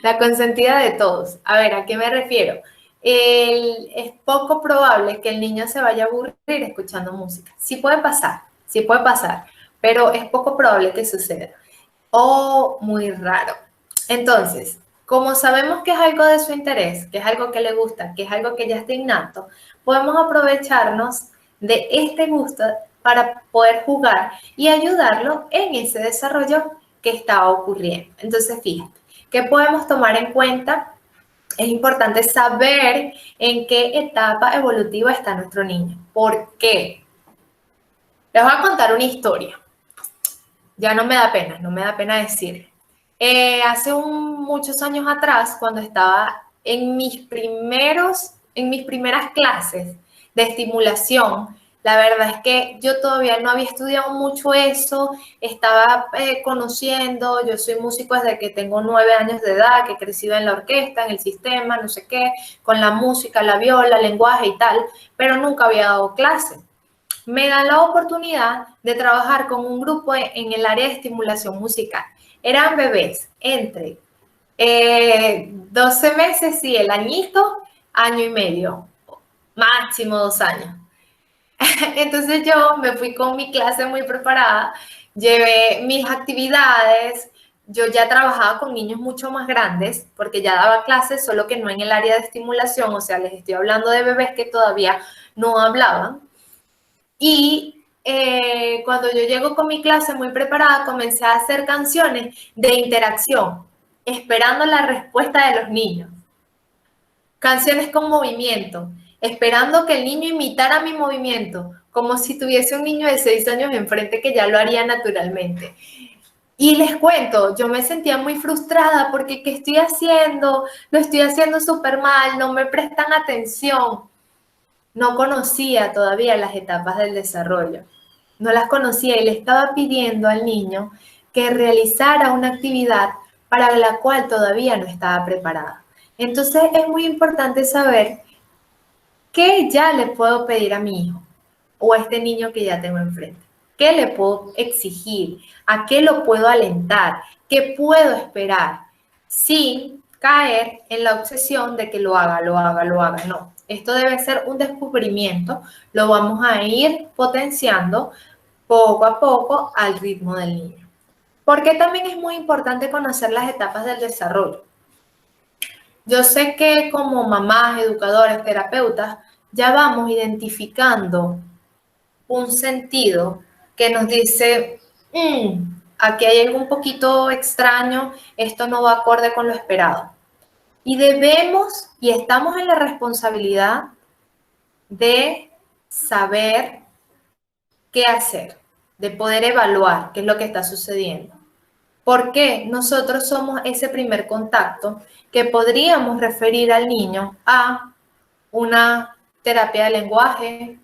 la consentida de todos. A ver, ¿a qué me refiero? Es poco probable que el niño se vaya a aburrir escuchando música. Sí puede pasar, pero es poco probable que suceda. O muy raro. Entonces, como sabemos que es algo de su interés, que es algo que le gusta, que es algo que ya está innato, podemos aprovecharnos de este gusto para poder jugar y ayudarlo en ese desarrollo que está ocurriendo. Entonces, fíjate, ¿qué podemos tomar en cuenta? Es importante saber en qué etapa evolutiva está nuestro niño. ¿Por qué? Les voy a contar una historia. Ya no me da pena, no me da pena decir. Hace muchos años atrás, cuando estaba en mis primeras clases de estimulación, la verdad es que yo todavía no había estudiado mucho eso, estaba conociendo, yo soy músico desde que tengo 9 años de edad, que he crecido en la orquesta, en el sistema, no sé qué, con la música, la viola, el lenguaje y tal, pero nunca había dado clase. Me dan la oportunidad de trabajar con un grupo en el área de estimulación musical. Eran bebés entre 12 meses y el añito, año y medio, máximo 2 años. Entonces yo me fui con mi clase muy preparada llevé mis actividades. Yo ya trabajaba con niños mucho más grandes porque ya daba clases, solo que no en el área de estimulación, o sea, les estoy hablando de bebés que todavía no hablaban. Y cuando yo llego con mi clase muy preparada, comencé a hacer canciones de interacción, esperando la respuesta de los niños. Canciones con movimiento, esperando que el niño imitara mi movimiento, como si tuviese un niño de 6 años enfrente que ya lo haría naturalmente. Y les cuento, yo me sentía muy frustrada porque ¿qué estoy haciendo? Lo estoy haciendo súper mal, no me prestan atención. No conocía todavía las etapas del desarrollo. No las conocía y le estaba pidiendo al niño que realizara una actividad para la cual todavía no estaba preparada. Entonces es muy importante saber qué ya le puedo pedir a mi hijo o a este niño que ya tengo enfrente. ¿Qué le puedo exigir? ¿A qué lo puedo alentar? ¿Qué puedo esperar? Sin caer en la obsesión de que lo haga, lo haga, lo haga. No, esto debe ser un descubrimiento. Lo vamos a ir potenciando poco a poco al ritmo del niño. Porque también es muy importante conocer las etapas del desarrollo. Yo sé que como mamás, educadores, terapeutas, ya vamos identificando un sentido que nos dice, aquí hay algo un poquito extraño, esto no va acorde con lo esperado. Y debemos y estamos en la responsabilidad de saber qué hacer, de poder evaluar qué es lo que está sucediendo. Porque nosotros somos ese primer contacto que podríamos referir al niño a una terapia de lenguaje,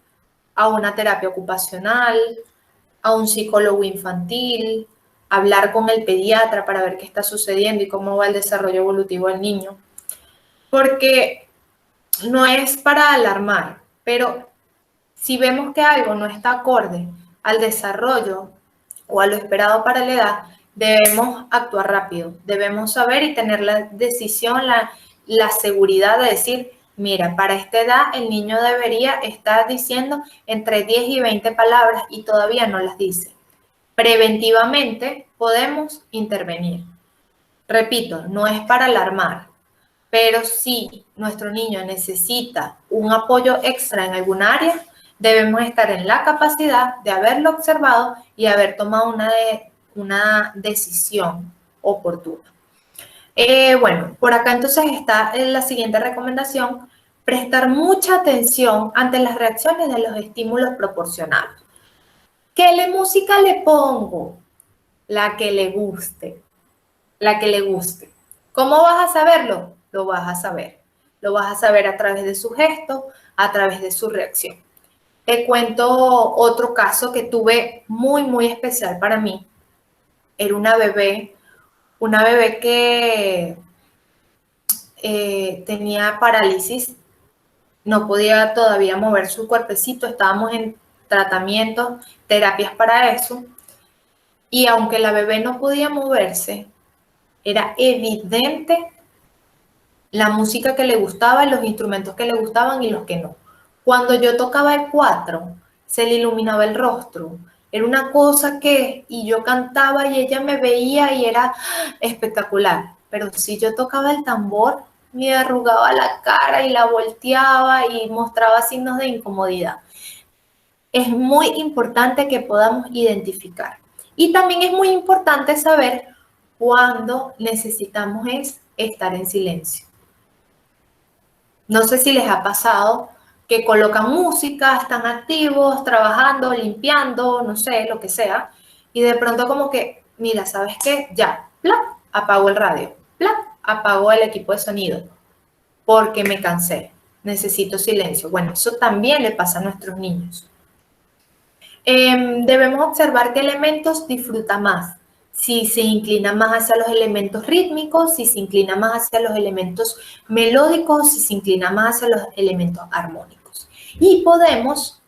a una terapia ocupacional, a un psicólogo infantil, hablar con el pediatra para ver qué está sucediendo y cómo va el desarrollo evolutivo del niño. Porque no es para alarmar, pero si vemos que algo no está acorde al desarrollo o a lo esperado para la edad, debemos actuar rápido, debemos saber y tener la decisión, la seguridad de decir, mira, para esta edad el niño debería estar diciendo entre 10 y 20 palabras y todavía no las dice. Preventivamente podemos intervenir. Repito, no es para alarmar, pero si nuestro niño necesita un apoyo extra en alguna área, debemos estar en la capacidad de haberlo observado y haber tomado una decisión oportuna. Bueno, por acá entonces está la siguiente recomendación: prestar mucha atención ante las reacciones de los estímulos proporcionados. ¿Qué música le pongo? La que le guste, la que le guste. ¿Cómo vas a saberlo? Lo vas a saber. Lo vas a saber a través de su gesto, a través de su reacción. Te cuento otro caso que tuve muy, muy especial para mí. Era una bebé que tenía parálisis, no podía todavía mover su cuerpecito, estábamos en tratamientos, terapias para eso, y aunque la bebé no podía moverse, era evidente la música que le gustaba, los instrumentos que le gustaban y los que no. Cuando yo tocaba el cuatro, se le iluminaba el rostro. Era una cosa y yo cantaba y ella me veía y era espectacular. Pero si yo tocaba el tambor, me arrugaba la cara y la volteaba y mostraba signos de incomodidad. Es muy importante que podamos identificar. Y también es muy importante saber cuándo necesitamos estar en silencio. No sé si les ha pasado que colocan música, están activos, trabajando, limpiando, no sé, lo que sea, y de pronto como que, mira, ¿sabes qué? Ya, ¡plap!, apago el radio, ¡plap!, apago el equipo de sonido, porque me cansé, necesito silencio. Bueno, eso también le pasa a nuestros niños. Debemos observar qué elementos disfruta más. Si se inclina más hacia los elementos rítmicos, si se inclina más hacia los elementos melódicos, si se inclina más hacia los elementos armónicos. Y podemos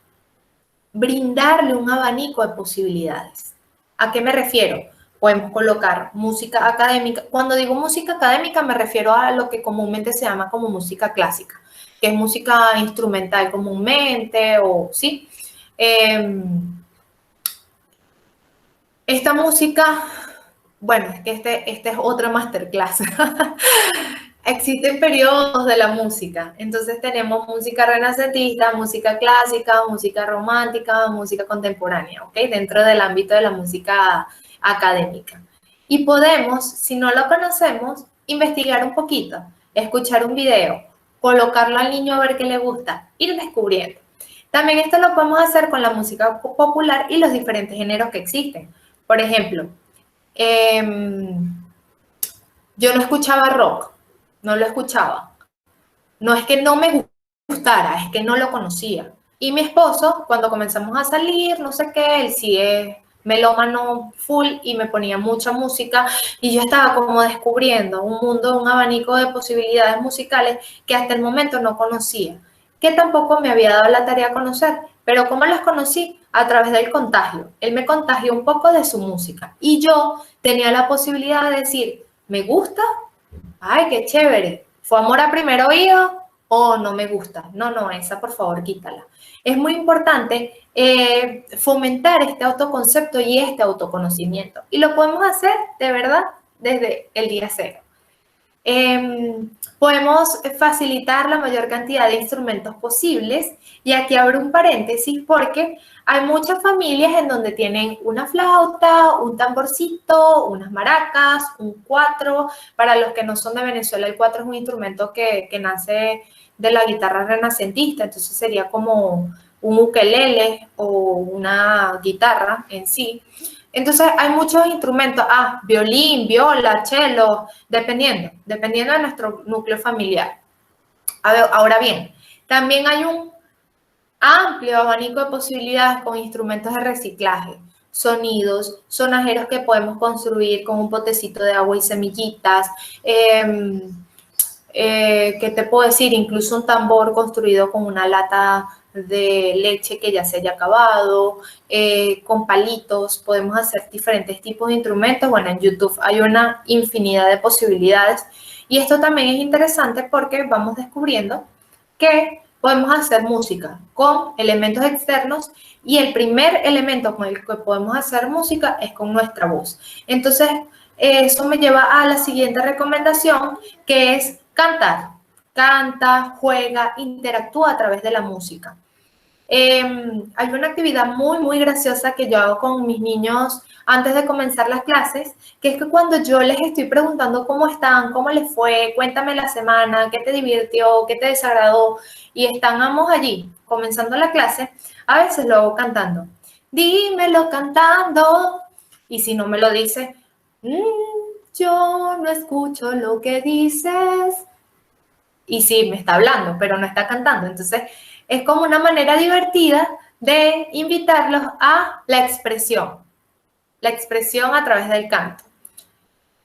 brindarle un abanico de posibilidades. ¿A qué me refiero? Podemos colocar música académica. Cuando digo música académica me refiero a lo que comúnmente se llama como música clásica, que es música instrumental comúnmente, o sí. Esta música, bueno, es que este es otra masterclass. Existen periodos de la música, entonces tenemos música renacentista, música clásica, música romántica, música contemporánea, ¿ok? Dentro del ámbito de la música académica. Y podemos, si no lo conocemos, investigar un poquito, escuchar un video, colocarlo al niño a ver qué le gusta, ir descubriendo. También esto lo podemos hacer con la música popular y los diferentes géneros que existen. Por ejemplo, yo no escuchaba rock, no lo escuchaba. No es que no me gustara, es que no lo conocía. Y mi esposo, cuando comenzamos a salir, no sé qué, él sí es melómano full y me ponía mucha música y yo estaba como descubriendo un mundo, un abanico de posibilidades musicales que hasta el momento no conocía, que tampoco me había dado la tarea de conocer. Pero ¿cómo las conocí? A través del contagio. Él me contagió un poco de su música y yo tenía la posibilidad de decir, ¿me gusta? Ay, qué chévere. ¿Fue amor a primer oído o no me gusta? No, no, esa por favor quítala. Es muy importante fomentar este autoconcepto y este autoconocimiento. Y lo podemos hacer de verdad desde el día cero. Podemos facilitar la mayor cantidad de instrumentos posibles y aquí abro un paréntesis porque hay muchas familias en donde tienen una flauta, un tamborcito, unas maracas, un cuatro. Para los que no son de Venezuela, el cuatro es un instrumento que nace de la guitarra renacentista, entonces sería como un ukelele o una guitarra en sí. Entonces hay muchos instrumentos, violín, viola, cello, dependiendo de nuestro núcleo familiar. Ahora bien, también hay un amplio abanico de posibilidades con instrumentos de reciclaje, sonidos, sonajeros que podemos construir con un potecito de agua y semillitas, ¿qué te puedo decir? Incluso un tambor construido con una lata de leche que ya se haya acabado, con palitos, podemos hacer diferentes tipos de instrumentos. Bueno, en YouTube hay una infinidad de posibilidades y esto también es interesante porque vamos descubriendo que podemos hacer música con elementos externos y el primer elemento con el que podemos hacer música es con nuestra voz. Entonces, eso me lleva a la siguiente recomendación, que es cantar. Canta, juega, interactúa a través de la música. Hay una actividad muy, muy graciosa que yo hago con mis niños antes de comenzar las clases, que es que cuando yo les estoy preguntando cómo están, cómo les fue, cuéntame la semana, qué te divirtió, qué te desagradó, y estamos allí comenzando la clase, a veces lo hago cantando. Dímelo cantando. Y si no me lo dice, yo no escucho lo que dices. Y sí, me está hablando, pero no está cantando. Entonces, es como una manera divertida de invitarlos a la expresión a través del canto.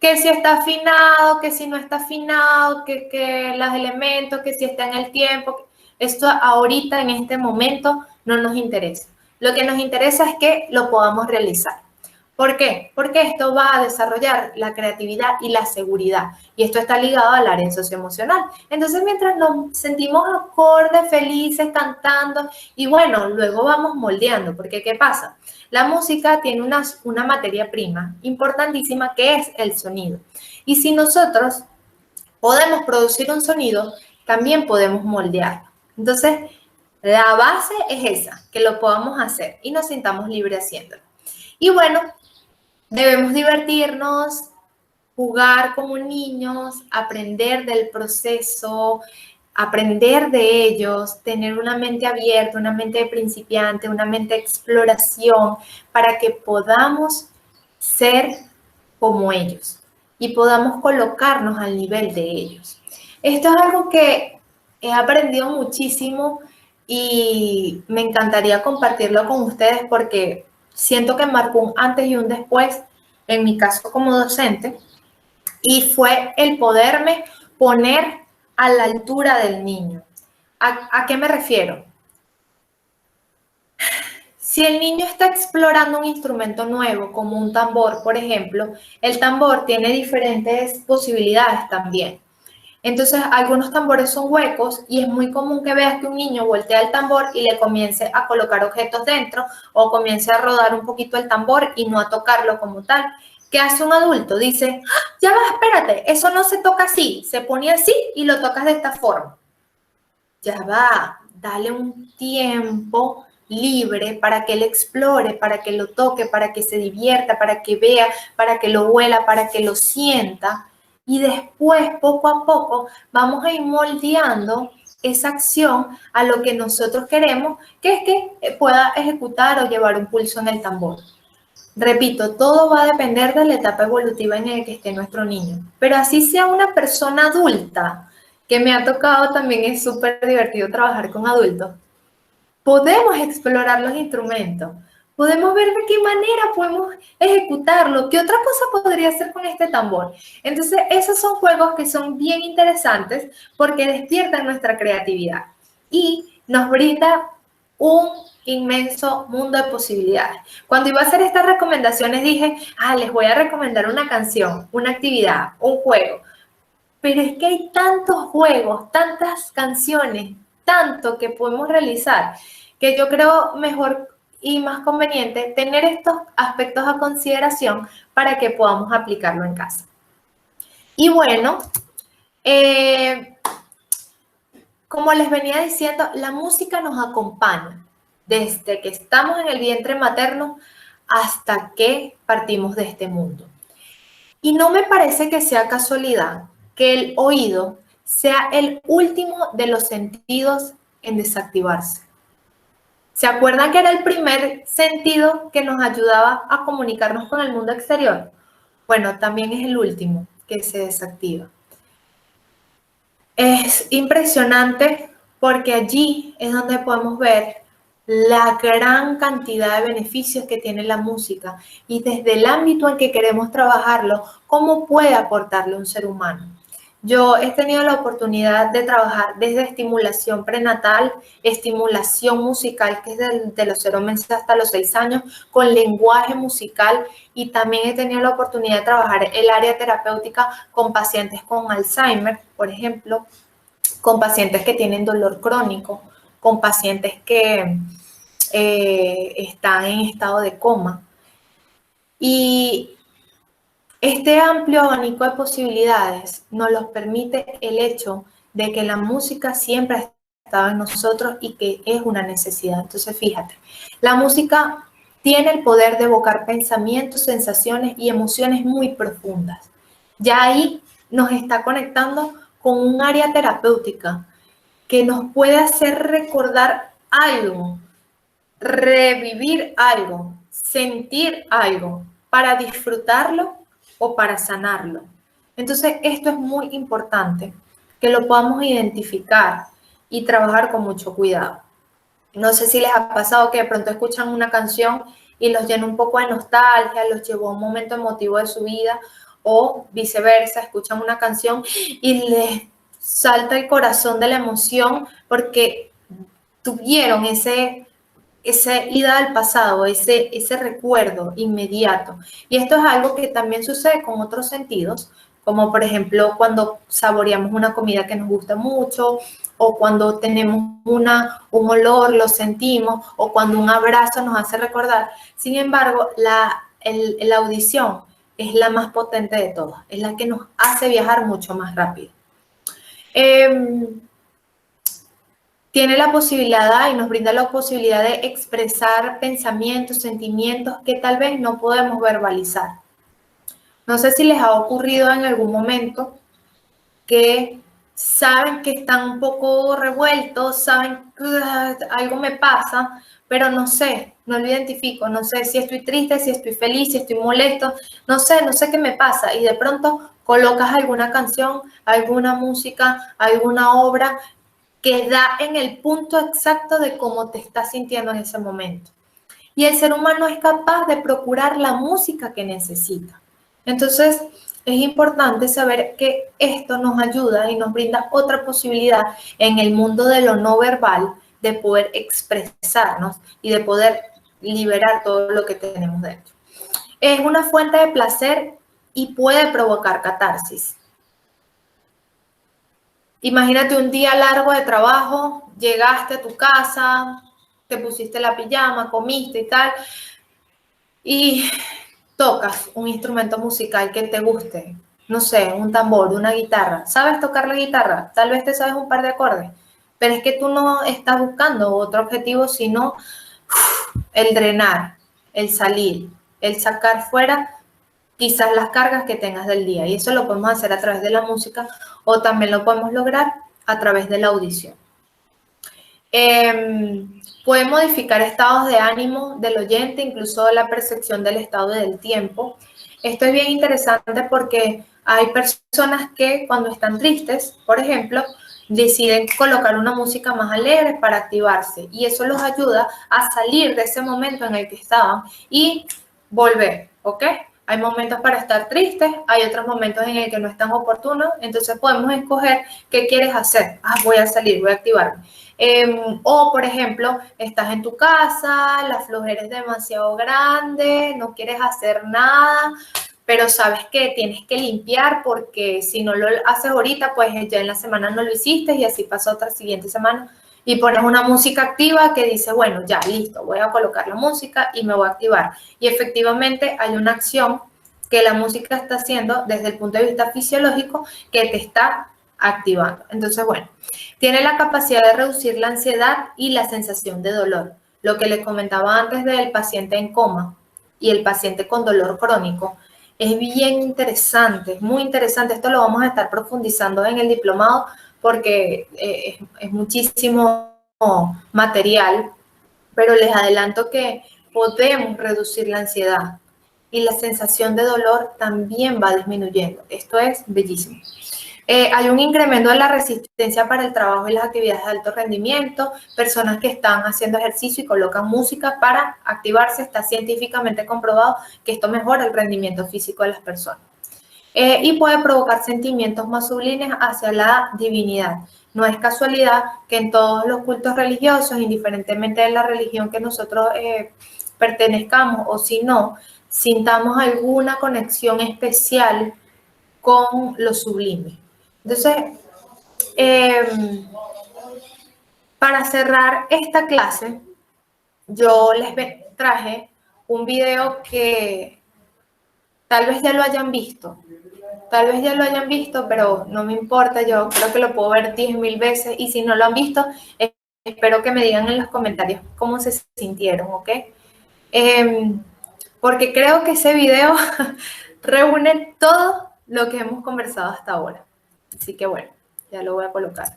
Que si está afinado, que si no está afinado, que los elementos, que si está en el tiempo. Esto ahorita, en este momento, no nos interesa. Lo que nos interesa es que lo podamos realizar. ¿Por qué? Porque esto va a desarrollar la creatividad y la seguridad. Y esto está ligado al área socioemocional. Entonces, mientras nos sentimos acordes, felices, cantando, y bueno, luego vamos moldeando. Porque, ¿qué pasa? La música tiene una materia prima importantísima que es el sonido. Y si nosotros podemos producir un sonido, también podemos moldearlo. Entonces, la base es esa, que lo podamos hacer y nos sintamos libres haciéndolo. Y bueno, debemos divertirnos, jugar como niños, aprender del proceso, aprender de ellos, tener una mente abierta, una mente de principiante, una mente de exploración, para que podamos ser como ellos y podamos colocarnos al nivel de ellos. Esto es algo que he aprendido muchísimo y me encantaría compartirlo con ustedes porque siento que marcó un antes y un después, en mi caso como docente, y fue el poderme poner a la altura del niño. ¿A qué me refiero? Si el niño está explorando un instrumento nuevo, como un tambor, por ejemplo, el tambor tiene diferentes posibilidades también. Entonces, algunos tambores son huecos y es muy común que veas que un niño voltea el tambor y le comience a colocar objetos dentro o comience a rodar un poquito el tambor y no a tocarlo como tal. ¿Qué hace un adulto? Dice, ¡ah, ya va, espérate, eso no se toca así, se pone así y lo tocas de esta forma. Ya va, dale un tiempo libre para que él explore, para que lo toque, para que se divierta, para que vea, para que lo huela, para que lo sienta. Y después, poco a poco, vamos a ir moldeando esa acción a lo que nosotros queremos, que es que pueda ejecutar o llevar un pulso en el tambor. Repito, todo va a depender de la etapa evolutiva en la que esté nuestro niño. Pero así sea una persona adulta, que me ha tocado también, es súper divertido trabajar con adultos. Podemos explorar los instrumentos, podemos ver de qué manera podemos ejecutarlo, qué otra cosa podría hacer con este tambor. Entonces, esos son juegos que son bien interesantes porque despiertan nuestra creatividad y nos brinda un inmenso mundo de posibilidades. Cuando iba a hacer estas recomendaciones dije, les voy a recomendar una canción, una actividad, un juego. Pero es que hay tantos juegos, tantas canciones, tanto que podemos realizar, que yo creo mejor y más conveniente tener estos aspectos a consideración para que podamos aplicarlo en casa. Y bueno, como les venía diciendo, la música nos acompaña desde que estamos en el vientre materno hasta que partimos de este mundo. Y no me parece que sea casualidad que el oído sea el último de los sentidos en desactivarse. ¿Se acuerdan que era el primer sentido que nos ayudaba a comunicarnos con el mundo exterior? Bueno, también es el último que se desactiva. Es impresionante porque allí es donde podemos ver la gran cantidad de beneficios que tiene la música y desde el ámbito en que queremos trabajarlo, cómo puede aportarle a un ser humano. Yo he tenido la oportunidad de trabajar desde estimulación prenatal, estimulación musical, que es de los 0 meses hasta los 6 años, con lenguaje musical, y también he tenido la oportunidad de trabajar el área terapéutica con pacientes con Alzheimer, por ejemplo, con pacientes que tienen dolor crónico, con pacientes que están en estado de coma. Y este amplio abanico de posibilidades nos los permite el hecho de que la música siempre ha estado en nosotros y que es una necesidad. Entonces, fíjate, la música tiene el poder de evocar pensamientos, sensaciones y emociones muy profundas. Ya ahí nos está conectando con un área terapéutica que nos puede hacer recordar algo, revivir algo, sentir algo para disfrutarlo o para sanarlo. Entonces, esto es muy importante, que lo podamos identificar y trabajar con mucho cuidado. No sé si les ha pasado que de pronto escuchan una canción y los llena un poco de nostalgia, los llevó a un momento emotivo de su vida, o viceversa, escuchan una canción y les salta el corazón de la emoción porque tuvieron esa ida al pasado, ese recuerdo inmediato. Y esto es algo que también sucede con otros sentidos, como por ejemplo cuando saboreamos una comida que nos gusta mucho, o cuando tenemos un olor, lo sentimos, o cuando un abrazo nos hace recordar. Sin embargo, la audición es la más potente de todas, es la que nos hace viajar mucho más rápido. Tiene la posibilidad y nos brinda la posibilidad de expresar pensamientos, sentimientos que tal vez no podemos verbalizar. No sé si les ha ocurrido en algún momento que saben que están un poco revueltos, saben que algo me pasa, pero no sé, no lo identifico, no sé si estoy triste, si estoy feliz, si estoy molesto, no sé qué me pasa, y de pronto colocas alguna canción, alguna música, alguna obra que da en el punto exacto de cómo te estás sintiendo en ese momento. Y el ser humano es capaz de procurar la música que necesita. Entonces, es importante saber que esto nos ayuda y nos brinda otra posibilidad en el mundo de lo no verbal de poder expresarnos y de poder liberar todo lo que tenemos dentro. Es una fuente de placer y puede provocar catarsis. Imagínate un día largo de trabajo, llegaste a tu casa, te pusiste la pijama, comiste y tal, y tocas un instrumento musical que te guste, no sé, un tambor, una guitarra. ¿Sabes tocar la guitarra? Tal vez te sabes un par de acordes, pero es que tú no estás buscando otro objetivo, sino el drenar, el salir, el sacar fuera quizás las cargas que tengas del día. Y eso lo podemos hacer a través de la música o también lo podemos lograr a través de la audición. Puede modificar estados de ánimo del oyente, incluso la percepción del estado y del tiempo. Esto es bien interesante porque hay personas que cuando están tristes, por ejemplo, deciden colocar una música más alegre para activarse y eso los ayuda a salir de ese momento en el que estaban y volver, ¿ok? Hay momentos para estar tristes, hay otros momentos en el que no es tan oportuno, entonces podemos escoger qué quieres hacer. Ah, voy a salir, voy a activarme. O, por ejemplo, estás en tu casa, la flojera es demasiado grande, no quieres hacer nada, pero sabes que tienes que limpiar porque si no lo haces ahorita, pues ya en la semana no lo hiciste y así pasa otra siguiente semana. Y pones una música activa que dice, bueno, ya, listo, voy a colocar la música y me voy a activar. Y efectivamente hay una acción que la música está haciendo desde el punto de vista fisiológico que te está activando. Entonces, bueno, tiene la capacidad de reducir la ansiedad y la sensación de dolor. Lo que les comentaba antes del paciente en coma y el paciente con dolor crónico es bien interesante, es muy interesante. Esto lo vamos a estar profundizando en el diplomado porque es muchísimo material, pero les adelanto que podemos reducir la ansiedad y la sensación de dolor también va disminuyendo. Esto es bellísimo. Hay un incremento de la resistencia para el trabajo y las actividades de alto rendimiento, personas que están haciendo ejercicio y colocan música para activarse, está científicamente comprobado que esto mejora el rendimiento físico de las personas. Y puede provocar sentimientos más sublimes hacia la divinidad. No es casualidad que en todos los cultos religiosos, indiferentemente de la religión que nosotros pertenezcamos o si no, sintamos alguna conexión especial con lo sublime. Entonces, para cerrar esta clase, yo les traje un video que tal vez ya lo hayan visto. Tal vez ya lo hayan visto, pero no me importa, yo creo que lo puedo ver 10.000 veces y si no lo han visto, espero que me digan en los comentarios cómo se sintieron, ¿ok? Porque creo que ese video reúne todo lo que hemos conversado hasta ahora. Así que bueno, ya lo voy a colocar.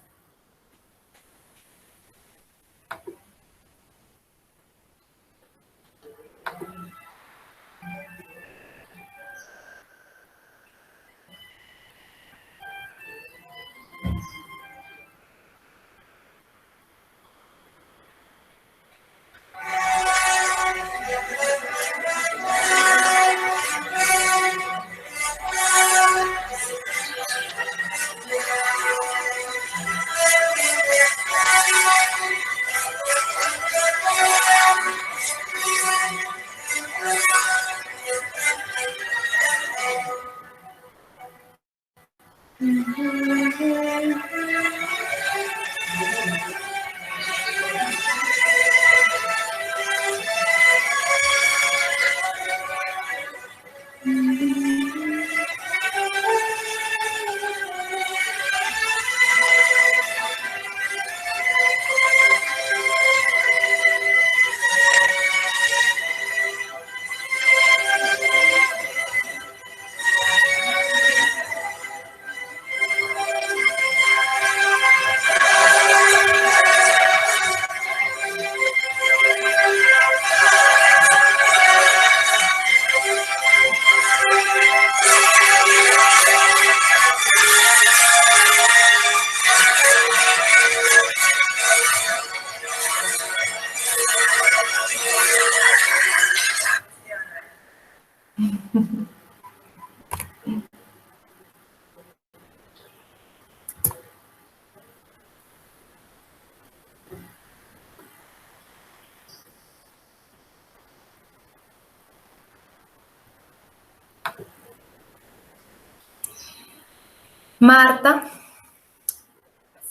Marta,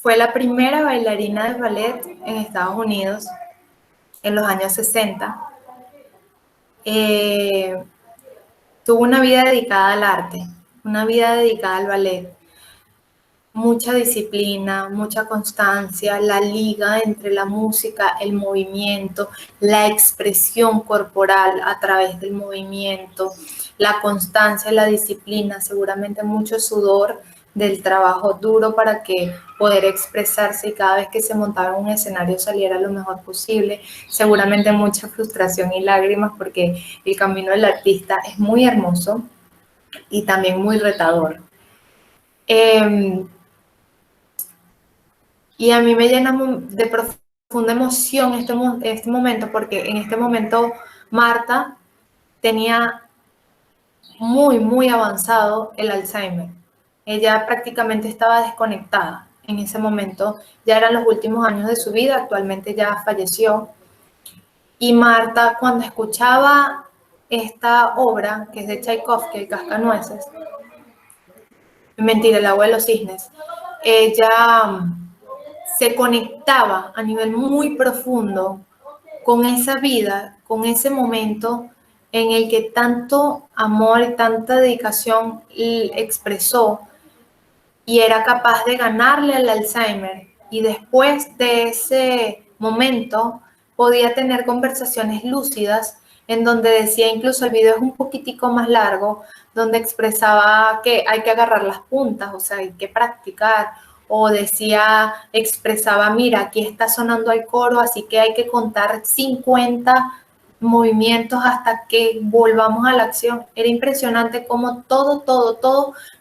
Fue la primera bailarina de ballet en Estados Unidos en los años 60. Tuvo una vida dedicada al arte, una vida dedicada al ballet, mucha disciplina, mucha constancia, la liga entre la música, el movimiento, la expresión corporal a través del movimiento, la constancia, la disciplina, seguramente mucho sudor del trabajo duro para que poder expresarse y cada vez que se montaba en un escenario saliera lo mejor posible, seguramente mucha frustración y lágrimas porque el camino del artista es muy hermoso y también muy retador. Y a mí me llena de profunda emoción este momento, porque en este momento Marta tenía muy avanzado el Alzheimer. Ella prácticamente estaba desconectada en ese momento. Ya eran los últimos años de su vida, actualmente ya falleció. Y Marta, cuando escuchaba esta obra, que es de Tchaikovsky, El Cascanueces, mentira, El agua de los cisnes, ella se conectaba a nivel muy profundo con esa vida, con ese momento en el que tanto amor y tanta dedicación expresó y era capaz de ganarle al Alzheimer. Y después de ese momento podía tener conversaciones lúcidas en donde decía, incluso el video es un poquitico más largo, donde expresaba que hay que agarrar las puntas, o sea, hay que practicar, o decía, expresaba, mira, aquí está sonando el coro, así que hay que contar 50 movimientos hasta que volvamos a la acción. Era impresionante cómo todo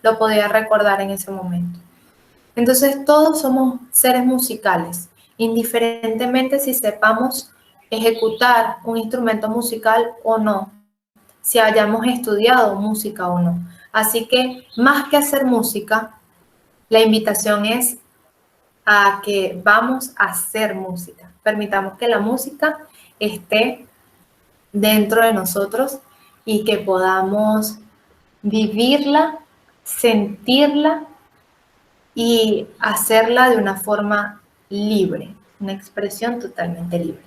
lo podía recordar en ese momento. Entonces, todos somos seres musicales, indiferentemente si sepamos ejecutar un instrumento musical o no, si hayamos estudiado música o no. Así que, más que hacer música, la invitación es a que vamos a hacer música. Permitamos que la música esté dentro de nosotros y que podamos vivirla, sentirla y hacerla de una forma libre, una expresión totalmente libre.